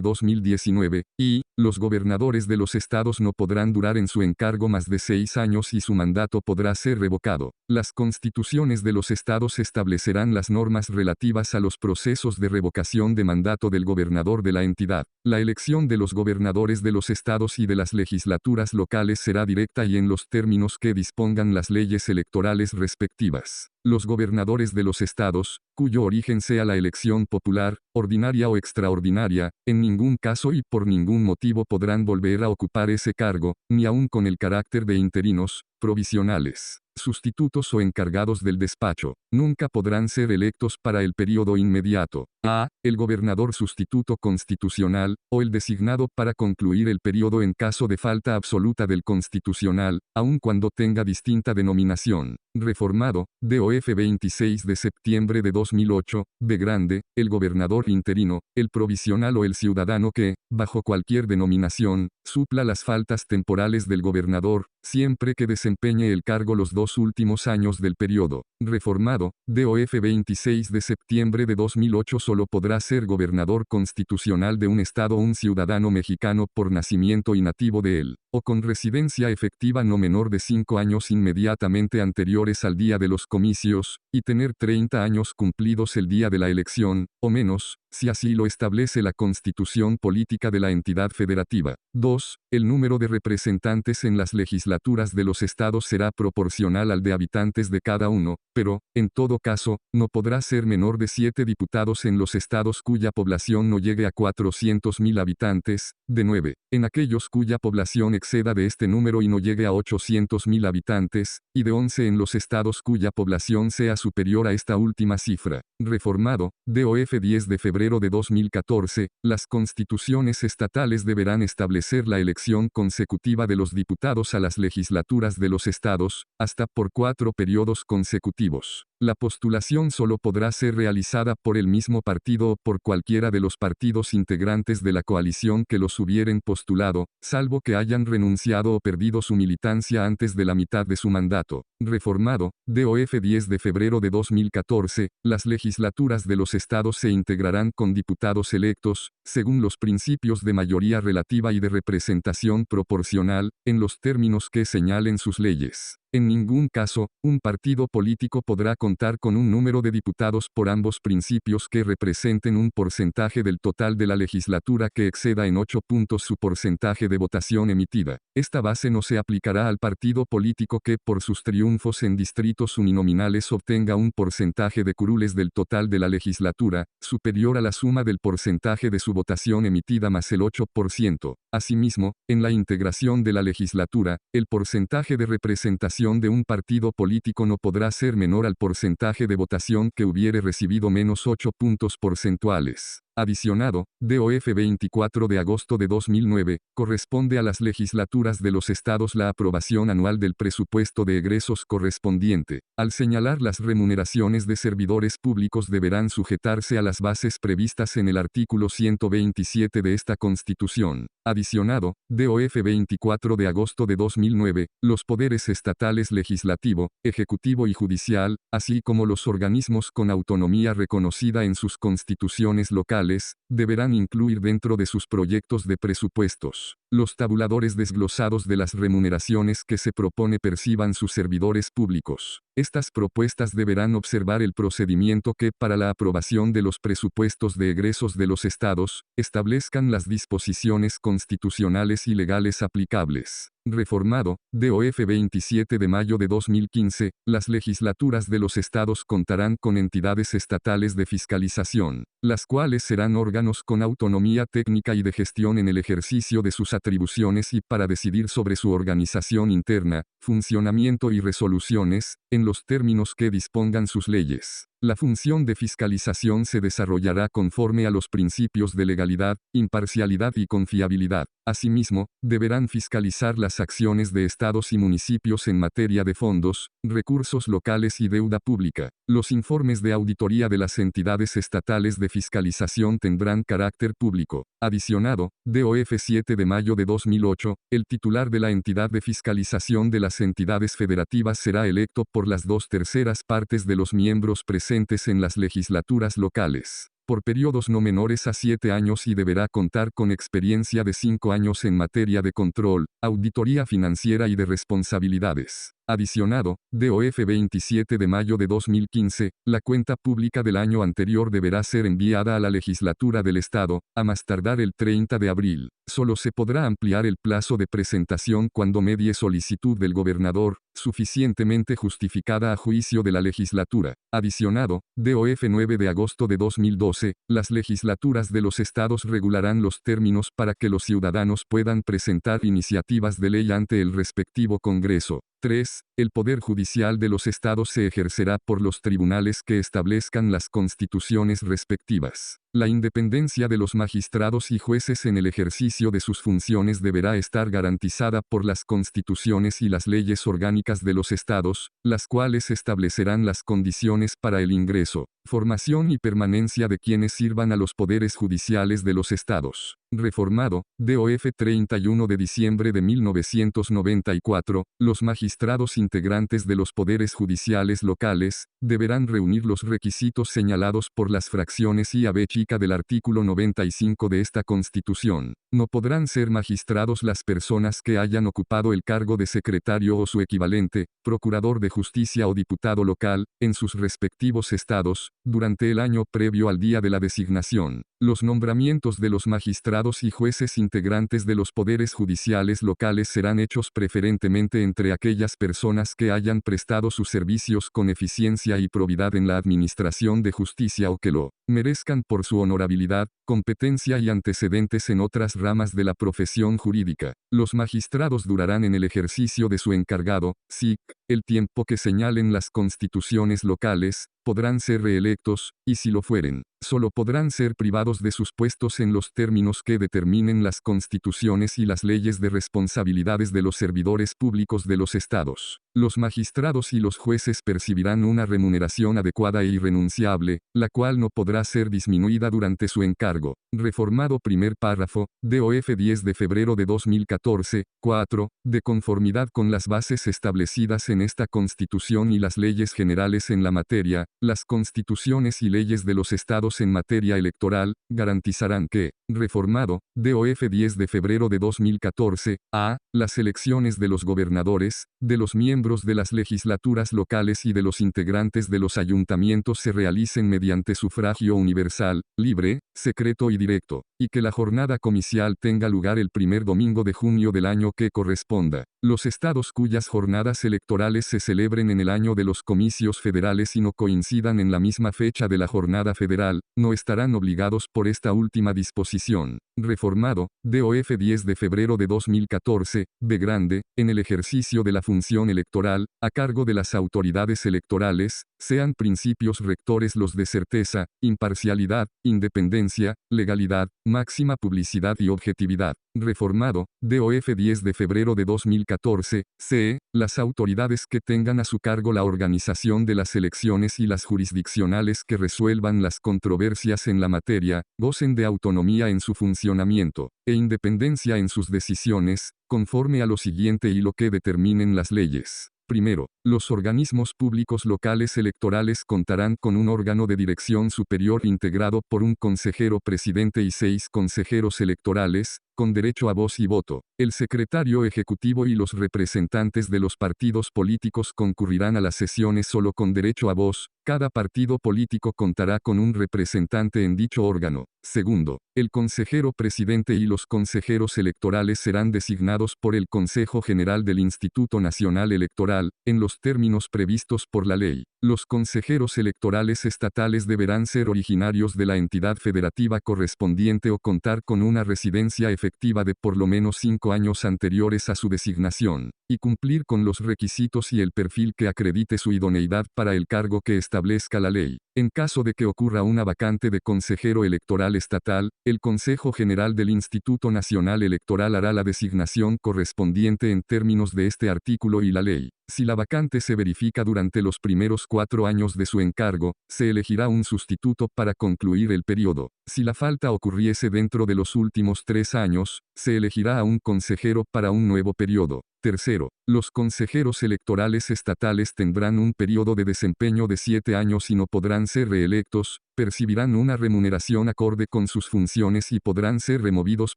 2019, y, los gobernadores de los estados no podrán durar en su encargo más de 6 años y su mandato podrá ser revocado. Las constituciones de los estados establecerán las normas relativas a los procesos de revocación de mandato del gobernador de la entidad. La elección de los gobernadores de los estados y de las legislaturas locales será directa y en los términos que dispongan las leyes electorales respectivas. Los gobernadores de los estados, cuyo origen sea la elección popular, ordinaria o extraordinaria, en ningún caso y por ningún motivo podrán volver a ocupar ese cargo, ni aun con el carácter de interinos, provisionales, sustitutos o encargados del despacho. Nunca podrán ser electos para el período inmediato. A. El gobernador sustituto constitucional, o el designado para concluir el período en caso de falta absoluta del constitucional, aun cuando tenga distinta denominación. Reformado, DOF 26 de septiembre de 2008, B grande, el gobernador interino, el provisional o el ciudadano que, bajo cualquier denominación, supla las faltas temporales del gobernador, siempre que desempeñe el cargo los 2 últimos años del periodo. Reformado, DOF 26 de septiembre de 2008 solo podrá ser gobernador constitucional de un estado un ciudadano mexicano por nacimiento y nativo de él, o con residencia efectiva no menor de 5 años inmediatamente anteriores al día de los comicios, y tener 30 años cumplidos el día de la elección, o menos, si así lo establece la Constitución Política de la entidad federativa. 2. El número de representantes en las legislaturas de los estados será proporcional al de habitantes de cada uno, pero, en todo caso, no podrá ser menor de 7 diputados en los estados cuya población no llegue a 400.000 habitantes, de 9, en aquellos cuya población exceda de este número y no llegue a 800.000 habitantes, y de 11 en los estados cuya población sea superior a esta última cifra. Reformado, DOF 10 de febrero de 2014, las constituciones estatales deberán establecer la elección consecutiva de los diputados a las legislaturas de los estados, hasta por 4 periodos consecutivos. La postulación solo podrá ser realizada por el mismo partido o por cualquiera de los partidos integrantes de la coalición que los hubieren postulado, salvo que hayan renunciado o perdido su militancia antes de la mitad de su mandato. Reformado, DOF 10 de febrero de 2014, las legislaturas de los estados se integrarán con diputados electos, según los principios de mayoría relativa y de representación proporcional, en los términos que señalen sus leyes. En ningún caso, un partido político podrá contar con un número de diputados por ambos principios que representen un porcentaje del total de la legislatura que exceda en 8 puntos su porcentaje de votación emitida. Esta base no se aplicará al partido político que por sus triunfos en distritos uninominales obtenga un porcentaje de curules del total de la legislatura, superior a la suma del porcentaje de su votación emitida más el 8%. Asimismo, en la integración de la legislatura, el porcentaje de representación de un partido político no podrá ser menor al porcentaje de votación que hubiere recibido menos 8 puntos porcentuales. Adicionado, DOF 24 de agosto de 2009, corresponde a las legislaturas de los estados la aprobación anual del presupuesto de egresos correspondiente. Al señalar las remuneraciones de servidores públicos deberán sujetarse a las bases previstas en el artículo 127 de esta Constitución. Adicionado, DOF 24 de agosto de 2009, los poderes estatales legislativo, ejecutivo y judicial, así como los organismos con autonomía reconocida en sus constituciones locales, deberán incluir dentro de sus proyectos de presupuestos los tabuladores desglosados de las remuneraciones que se propone perciban sus servidores públicos. Estas propuestas deberán observar el procedimiento que, para la aprobación de los presupuestos de egresos de los estados, establezcan las disposiciones constitucionales y legales aplicables. Reformado, DOF 27 de mayo de 2015, las legislaturas de los estados contarán con entidades estatales de fiscalización, las cuales serán órganos con autonomía técnica y de gestión en el ejercicio de sus atribuciones y para decidir sobre su organización interna, funcionamiento y resoluciones, en los términos que dispongan sus leyes. La función de fiscalización se desarrollará conforme a los principios de legalidad, imparcialidad y confiabilidad. Asimismo, deberán fiscalizar las acciones de estados y municipios en materia de fondos, recursos locales y deuda pública. Los informes de auditoría de las entidades estatales de fiscalización tendrán carácter público. Adicionado, DOF 7 de mayo de 2008, el titular de la entidad de fiscalización de las entidades federativas será electo por las 2/3 partes de los miembros presentes en las legislaturas locales, por periodos no menores a 7 años y deberá contar con experiencia de 5 años en materia de control, auditoría financiera y de responsabilidades. Adicionado, DOF 27 de mayo de 2015, la cuenta pública del año anterior deberá ser enviada a la legislatura del Estado, a más tardar el 30 de abril. Solo se podrá ampliar el plazo de presentación cuando medie solicitud del gobernador, suficientemente justificada a juicio de la legislatura. Adicionado, DOF 9 de agosto de 2012, las legislaturas de los estados regularán los términos para que los ciudadanos puedan presentar iniciativas de ley ante el respectivo Congreso. 3. El poder judicial de los estados se ejercerá por los tribunales que establezcan las constituciones respectivas. La independencia de los magistrados y jueces en el ejercicio de sus funciones deberá estar garantizada por las constituciones y las leyes orgánicas de los estados, las cuales establecerán las condiciones para el ingreso, formación y permanencia de quienes sirvan a los poderes judiciales de los estados. Reformado, DOF 31 de diciembre de 1994, los magistrados integrantes de los poderes judiciales locales, deberán reunir los requisitos señalados por las fracciones I, B chica del artículo 95 de esta Constitución. No podrán ser magistrados las personas que hayan ocupado el cargo de secretario o su equivalente, procurador de justicia o diputado local, en sus respectivos estados, durante el año previo al día de la designación. Los nombramientos de los magistrados y jueces integrantes de los poderes judiciales locales serán hechos preferentemente entre aquellas personas que hayan prestado sus servicios con eficiencia y probidad en la administración de justicia o que lo merezcan por su honorabilidad, competencia y antecedentes en otras ramas de la profesión jurídica. Los magistrados durarán en el ejercicio de su encargado, SIC, el tiempo que señalen las constituciones locales, podrán ser reelectos, y si lo fueren, solo podrán ser privados de sus puestos en los términos que determinen las constituciones y las leyes de responsabilidades de los servidores públicos de los estados. Los magistrados y los jueces percibirán una remuneración adecuada e irrenunciable, la cual no podrá ser disminuida durante su encargo. Reformado primer párrafo, DOF 10 de febrero de 2014, 4, de conformidad con las bases establecidas en esta Constitución y las leyes generales en la materia, las constituciones y leyes de los estados en materia electoral, garantizarán que, reformado, DOF 10 de febrero de 2014, a. Las elecciones de los gobernadores, de los miembros de las legislaturas locales y de los integrantes de los ayuntamientos se realicen mediante sufragio universal, libre, secreto y directo, y que la jornada comicial tenga lugar el primer domingo de junio del año que corresponda. Los estados cuyas jornadas electorales se celebren en el año de los comicios federales y no coincidan en la misma fecha de la jornada federal, no estarán obligados por esta última disposición. Reformado, DOF 10 de febrero de 2014, B grande, en el ejercicio de la función electoral, a cargo de las autoridades electorales, sean principios rectores los de certeza, imparcialidad, independencia, legalidad, máxima publicidad y objetividad. Reformado, DOF 10 de febrero de 2014, c. Las autoridades que tengan a su cargo la organización de las elecciones y las jurisdiccionales que resuelvan las controversias en la materia, gocen de autonomía en su funcionamiento, e independencia en sus decisiones, conforme a lo siguiente y lo que determinen las leyes. Primero, los organismos públicos locales electorales contarán con un órgano de dirección superior integrado por un consejero presidente y 6 consejeros electorales, con derecho a voz y voto. El secretario ejecutivo y los representantes de los partidos políticos concurrirán a las sesiones solo con derecho a voz. Cada partido político contará con un representante en dicho órgano. Segundo, el consejero presidente y los consejeros electorales serán designados por el Consejo General del Instituto Nacional Electoral, en los términos previstos por la ley. Los consejeros electorales estatales deberán ser originarios de la entidad federativa correspondiente o contar con una residencia efectiva de por lo menos 5 años anteriores a su designación, y cumplir con los requisitos y el perfil que acredite su idoneidad para el cargo que establezca la ley. En caso de que ocurra una vacante de consejero electoral estatal, el Consejo General del Instituto Nacional Electoral hará la designación correspondiente en términos de este artículo y la ley. Si la vacante se verifica durante los primeros 4 años de su encargo, se elegirá un sustituto para concluir el periodo. Si la falta ocurriese dentro de los últimos 3 años, se elegirá a un consejero para un nuevo periodo. Tercero, los consejeros electorales estatales tendrán un periodo de desempeño de 7 años y no podrán ser reelectos, percibirán una remuneración acorde con sus funciones y podrán ser removidos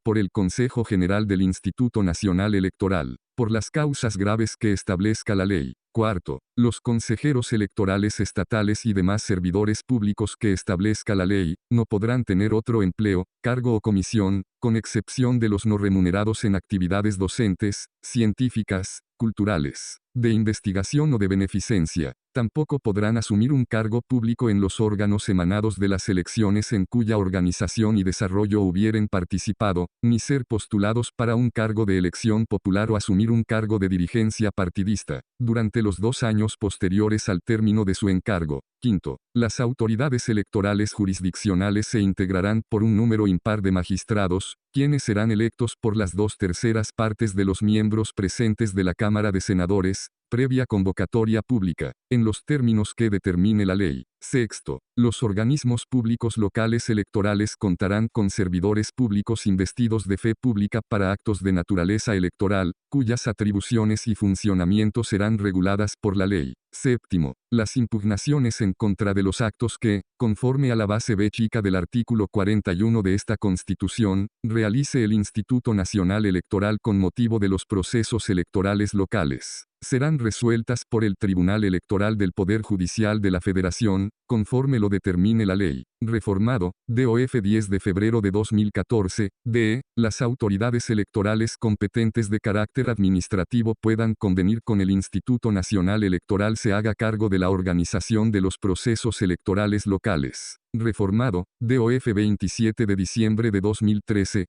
por el Consejo General del Instituto Nacional Electoral, por las causas graves que establezca la ley. Cuarto, los consejeros electorales estatales y demás servidores públicos que establezca la ley, no podrán tener otro empleo, cargo o comisión, con excepción de los no remunerados en actividades docentes, científicas, culturales, de investigación o de beneficencia. Tampoco podrán asumir un cargo público en los órganos emanados de las elecciones en cuya organización y desarrollo hubieren participado, ni ser postulados para un cargo de elección popular o asumir un cargo de dirigencia partidista, durante los 2 años posteriores al término de su encargo. Quinto, las autoridades electorales jurisdiccionales se integrarán por un número impar de magistrados, quienes serán electos por las 2/3 partes de los miembros presentes de la Cámara de Senadores, previa convocatoria pública, en los términos que determine la ley. Sexto, los organismos públicos locales electorales contarán con servidores públicos investidos de fe pública para actos de naturaleza electoral, cuyas atribuciones y funcionamiento serán reguladas por la ley. Séptimo, las impugnaciones en contra de los actos que, conforme a la base B chica del artículo 41 de esta Constitución, realice el Instituto Nacional Electoral con motivo de los procesos electorales locales, serán resueltas por el Tribunal Electoral del Poder Judicial de la Federación, conforme lo determine la ley. Reformado, DOF 10 de febrero de 2014, d. Las autoridades electorales competentes de carácter administrativo puedan convenir con el Instituto Nacional Electoral se haga cargo de la organización de los procesos electorales locales. Reformado, DOF 27 de diciembre de 2013,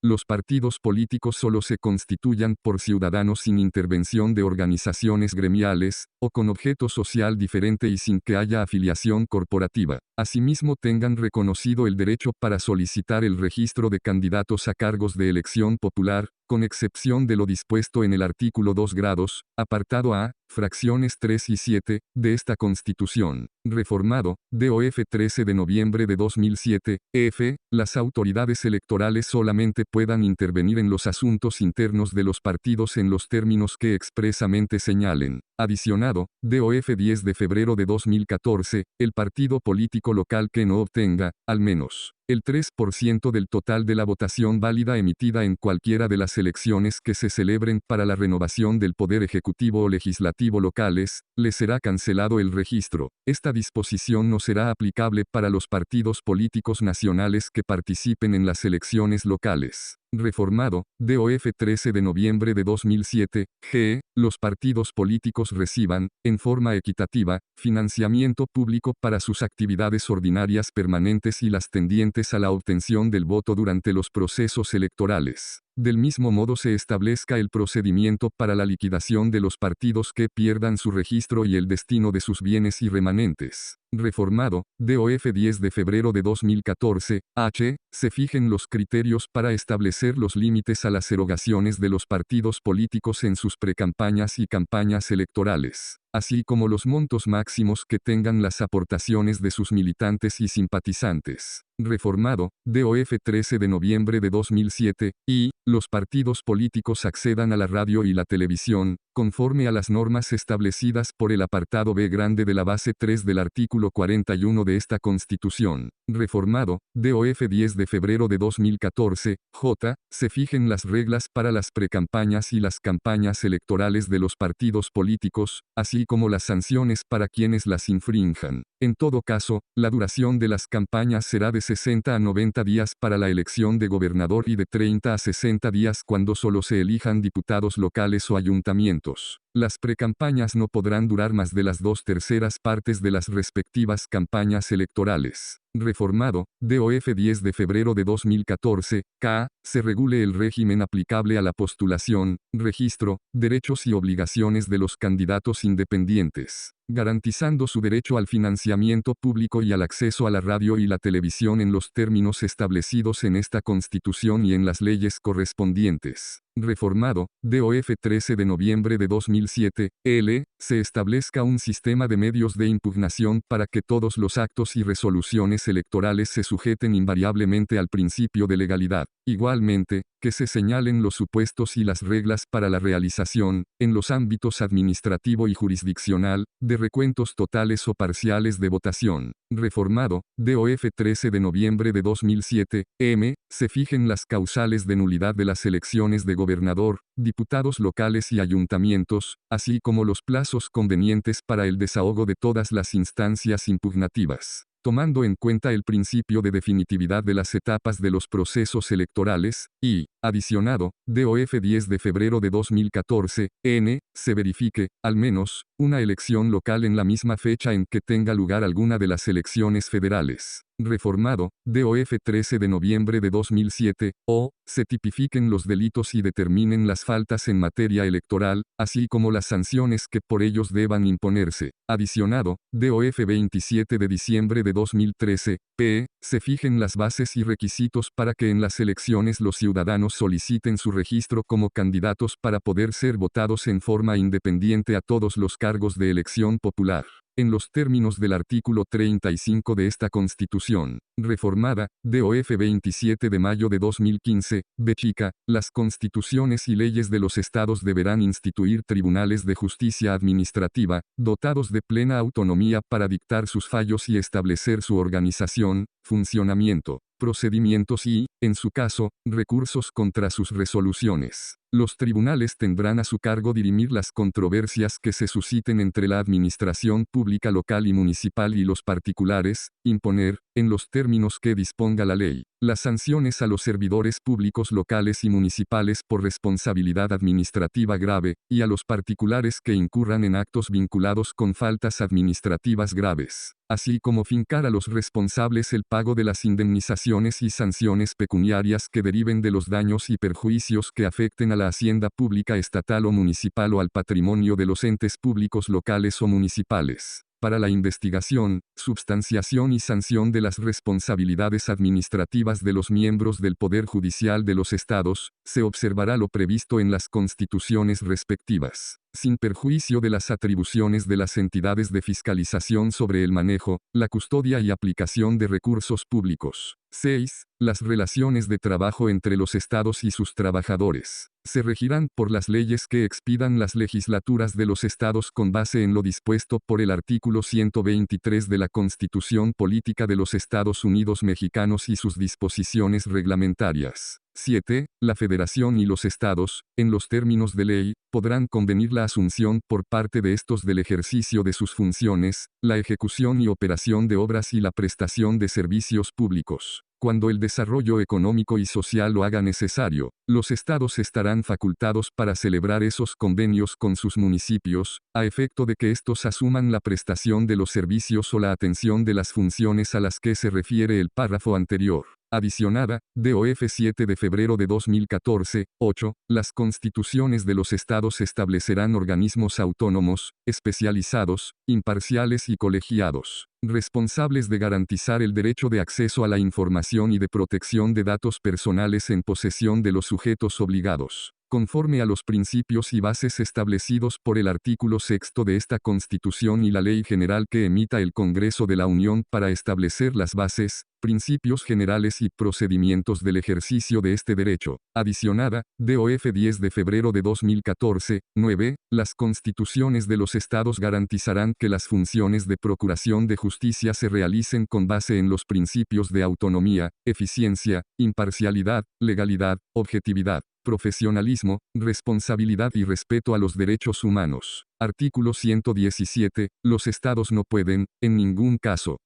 los partidos políticos solo se constituyan por ciudadanos sin intervención de organizaciones gremiales, o con objeto social diferente y sin que haya afiliación corporativa. Asimismo tengan reconocido el derecho para solicitar el registro de candidatos a cargos de elección popular, con excepción de lo dispuesto en el artículo 2 grados, apartado A, fracciones 3 y 7, de esta Constitución. Reformado, DOF 13 de noviembre de 2007, F. Las autoridades electorales solamente puedan intervenir en los asuntos internos de los partidos en los términos que expresamente señalen. Adicionado, DOF 10 de febrero de 2014, el partido político local que no obtenga, al menos, el 3% del total de la votación válida emitida en cualquiera de las elecciones que se celebren para la renovación del Poder Ejecutivo o Legislativo locales, le será cancelado el registro. Esta disposición no será aplicable para los partidos políticos nacionales que participen en las elecciones locales. Reformado, DOF 13 de noviembre de 2007, g. Los partidos políticos reciban, en forma equitativa, financiamiento público para sus actividades ordinarias permanentes y las tendientes a la obtención del voto durante los procesos electorales. Del mismo modo se establezca el procedimiento para la liquidación de los partidos que pierdan su registro y el destino de sus bienes y remanentes. Reformado, DOF 10 de febrero de 2014, h. Se fijen los criterios para establecer los límites a las erogaciones de los partidos políticos en sus precampañas y campañas electorales, así como los montos máximos que tengan las aportaciones de sus militantes y simpatizantes. Reformado, DOF 13 de noviembre de 2007, y, los partidos políticos accedan a la radio y la televisión, conforme a las normas establecidas por el apartado B grande de la base 3 del artículo 41 de esta Constitución. Reformado, DOF 10 de febrero de 2014, j. Se fijen las reglas para las precampañas y las campañas electorales de los partidos políticos, así como las sanciones para quienes las infrinjan. En todo caso, la duración de las campañas será de 60 a 90 días para la elección de gobernador y de 30 a 60 días cuando solo se elijan diputados locales o ayuntamientos. Las precampañas no podrán durar más de las 2/3 partes de las respectivas campañas electorales. Reformado, DOF 10 de febrero de 2014, k. Se regule el régimen aplicable a la postulación, registro, derechos y obligaciones de los candidatos independientes, garantizando su derecho al financiamiento público y al acceso a la radio y la televisión en los términos establecidos en esta Constitución y en las leyes correspondientes. Reformado, DOF 13 de noviembre de 2007, l. Se establezca un sistema de medios de impugnación para que todos los actos y resoluciones electorales se sujeten invariablemente al principio de legalidad. Igualmente, que se señalen los supuestos y las reglas para la realización, en los ámbitos administrativo y jurisdiccional, de recuentos totales o parciales de votación. Reformado, DOF 13 de noviembre de 2007, m. Se fijen las causales de nulidad de las elecciones de gobernador, diputados locales y ayuntamientos, así como los plazos convenientes para el desahogo de todas las instancias impugnativas, tomando en cuenta el principio de definitividad de las etapas de los procesos electorales, y, adicionado, DOF 10 de febrero de 2014, n. Se verifique, al menos, una elección local en la misma fecha en que tenga lugar alguna de las elecciones federales. Reformado, DOF 13 de noviembre de 2007, o. Se tipifiquen los delitos y determinen las faltas en materia electoral, así como las sanciones que por ellos deban imponerse. Adicionado, DOF 27 de diciembre de 2013, p. Se fijen las bases y requisitos para que en las elecciones los ciudadanos soliciten su registro como candidatos para poder ser votados en forma independiente a todos los cargos de elección popular, en los términos del artículo 35 de esta Constitución. Reformada, DOF 27 de mayo de 2015, b chica, las constituciones y leyes de los estados deberán instituir tribunales de justicia administrativa, dotados de plena autonomía para dictar sus fallos y establecer su organización, funcionamiento, procedimientos y, en su caso, recursos contra sus resoluciones. Los tribunales tendrán a su cargo dirimir las controversias que se susciten entre la administración pública local y municipal y los particulares, imponer, en los términos que disponga la ley, las sanciones a los servidores públicos locales y municipales por responsabilidad administrativa grave, y a los particulares que incurran en actos vinculados con faltas administrativas graves, así como fincar a los responsables el pago de las indemnizaciones y sanciones pecuniarias que deriven de los daños y perjuicios que afecten a la hacienda pública estatal o municipal o al patrimonio de los entes públicos locales o municipales. Para la investigación, substanciación y sanción de las responsabilidades administrativas de los miembros del Poder Judicial de los Estados, se observará lo previsto en las constituciones respectivas, sin perjuicio de las atribuciones de las entidades de fiscalización sobre el manejo, la custodia y aplicación de recursos públicos. 6. Las relaciones de trabajo entre los estados y sus trabajadores se regirán por las leyes que expidan las legislaturas de los estados con base en lo dispuesto por el artículo 123 de la Constitución Política de los Estados Unidos Mexicanos y sus disposiciones reglamentarias. 7. La Federación y los estados, en los términos de ley, podrán convenir la asunción por parte de estos del ejercicio de sus funciones, la ejecución y operación de obras y la prestación de servicios públicos. Cuando el desarrollo económico y social lo haga necesario, los estados estarán facultados para celebrar esos convenios con sus municipios, a efecto de que éstos asuman la prestación de los servicios o la atención de las funciones a las que se refiere el párrafo anterior. Adicionada, DOF 7 de febrero de 2014, 8. Las constituciones de los estados establecerán organismos autónomos, especializados, imparciales y colegiados, responsables de garantizar el derecho de acceso a la información y de protección de datos personales en posesión de los sujetos obligados, conforme a los principios y bases establecidos por el artículo 6 de esta Constitución y la ley general que emita el Congreso de la Unión para establecer las bases, principios generales y procedimientos del ejercicio de este derecho. Adicionada, DOF 10 de febrero de 2014, 9. Las constituciones de los estados garantizarán que las funciones de procuración de justicia se realicen con base en los principios de autonomía, eficiencia, imparcialidad, legalidad, objetividad, profesionalismo, responsabilidad y respeto a los derechos humanos. Artículo 117. Los estados no pueden, en ningún caso,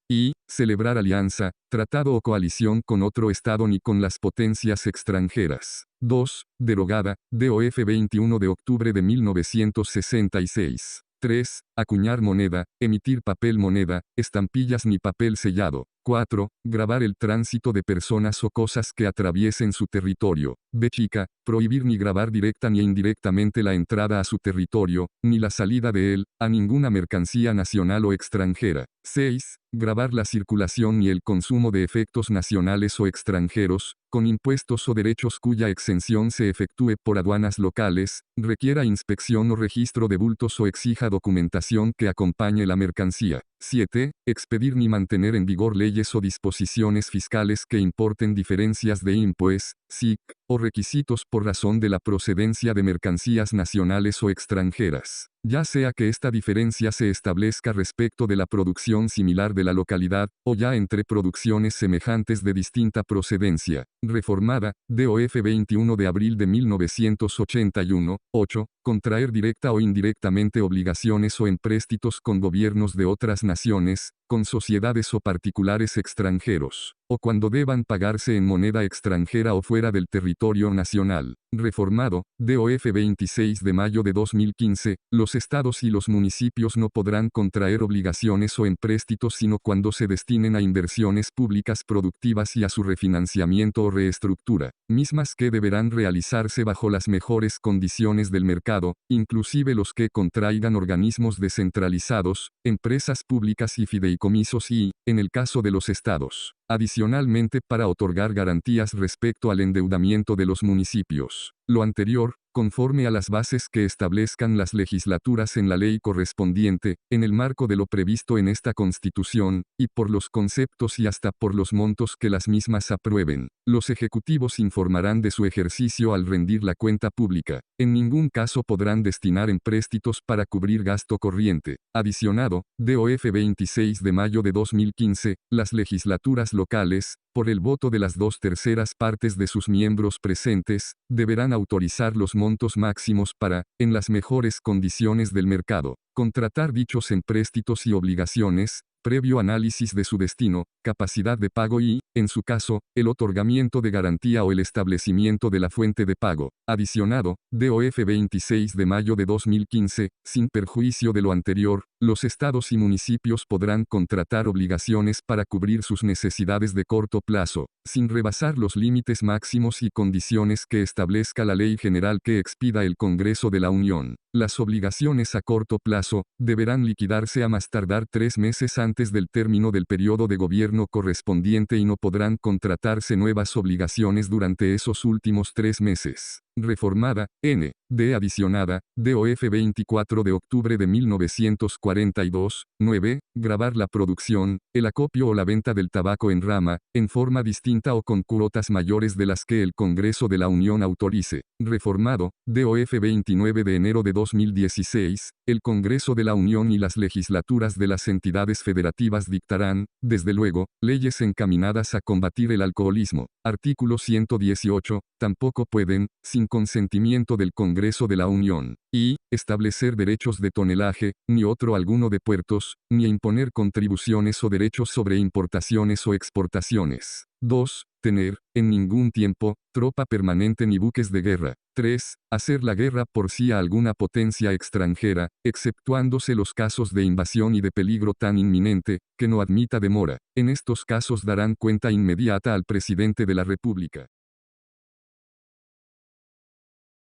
celebrar alianza, tratado o coalición con otro estado ni con las potencias extranjeras. 2. Derogada, DOF 21 de octubre de 1966. 3. Acuñar moneda, emitir papel moneda, estampillas ni papel sellado. 4. Gravar el tránsito de personas o cosas que atraviesen su territorio. B chica, prohibir ni gravar directa ni indirectamente la entrada a su territorio, ni la salida de él, a ninguna mercancía nacional o extranjera. 6. Gravar la circulación ni el consumo de efectos nacionales o extranjeros, con impuestos o derechos cuya exención se efectúe por aduanas locales, requiera inspección o registro de bultos o exija documentación que acompañe la mercancía. 7. Expedir ni mantener en vigor leyes o disposiciones fiscales que importen diferencias de impuestos, SIC, o requisitos por razón de la procedencia de mercancías nacionales o extranjeras, ya sea que esta diferencia se establezca respecto de la producción similar de la localidad, o ya entre producciones semejantes de distinta procedencia. Reformada, DOF 21 de abril de 1981, 8. Contraer directa o indirectamente obligaciones o empréstitos con gobiernos de otras naciones, con sociedades o particulares extranjeros, o cuando deban pagarse en moneda extranjera o fuera del territorio nacional. Reformado, DOF 26 de mayo de 2015, los estados y los municipios no podrán contraer obligaciones o empréstitos sino cuando se destinen a inversiones públicas productivas y a su refinanciamiento o reestructura, mismas que deberán realizarse bajo las mejores condiciones del mercado, inclusive los que contraigan organismos descentralizados, empresas públicas y fideicomisos y, en el caso de los estados, adicionalmente para otorgar garantías respecto al endeudamiento de los municipios. Lo anterior, conforme a las bases que establezcan las legislaturas en la ley correspondiente, en el marco de lo previsto en esta Constitución, y por los conceptos y hasta por los montos que las mismas aprueben. Los ejecutivos informarán de su ejercicio al rendir la cuenta pública. En ningún caso podrán destinar empréstitos para cubrir gasto corriente. Adicionado, DOF 26 de mayo de 2015, las legislaturas locales, por el voto de las 2/3 partes de sus miembros presentes, deberán autorizar los montos máximos para, en las mejores condiciones del mercado, contratar dichos empréstitos y obligaciones, previo análisis de su destino, capacidad de pago y, en su caso, el otorgamiento de garantía o el establecimiento de la fuente de pago. Adicionado, DOF 26 de mayo de 2015, sin perjuicio de lo anterior, los estados y municipios podrán contratar obligaciones para cubrir sus necesidades de corto plazo, sin rebasar los límites máximos y condiciones que establezca la ley general que expida el Congreso de la Unión. Las obligaciones a corto plazo deberán liquidarse a más tardar 3 meses antes del término del periodo de gobierno correspondiente y no podrán contratarse nuevas obligaciones durante esos últimos 3 meses. Reformada, N. D. Adicionada, DOF 24 de octubre de 1942, 9. Gravar la producción, el acopio o la venta del tabaco en rama, en forma distinta o con cuotas mayores de las que el Congreso de la Unión autorice. Reformado, DOF 29 de enero de 2016, el Congreso de la Unión y las legislaturas de las entidades federativas dictarán, desde luego, leyes encaminadas a combatir el alcoholismo. Artículo 118, tampoco pueden, sin consentimiento del Congreso de la Unión, y, establecer derechos de tonelaje, ni otro alguno de puertos, ni imponer contribuciones o derechos sobre importaciones o exportaciones. 2. Tener, en ningún tiempo, tropa permanente ni buques de guerra. 3. Hacer la guerra por sí a alguna potencia extranjera, exceptuándose los casos de invasión y de peligro tan inminente, que no admita demora. En estos casos darán cuenta inmediata al presidente de la República.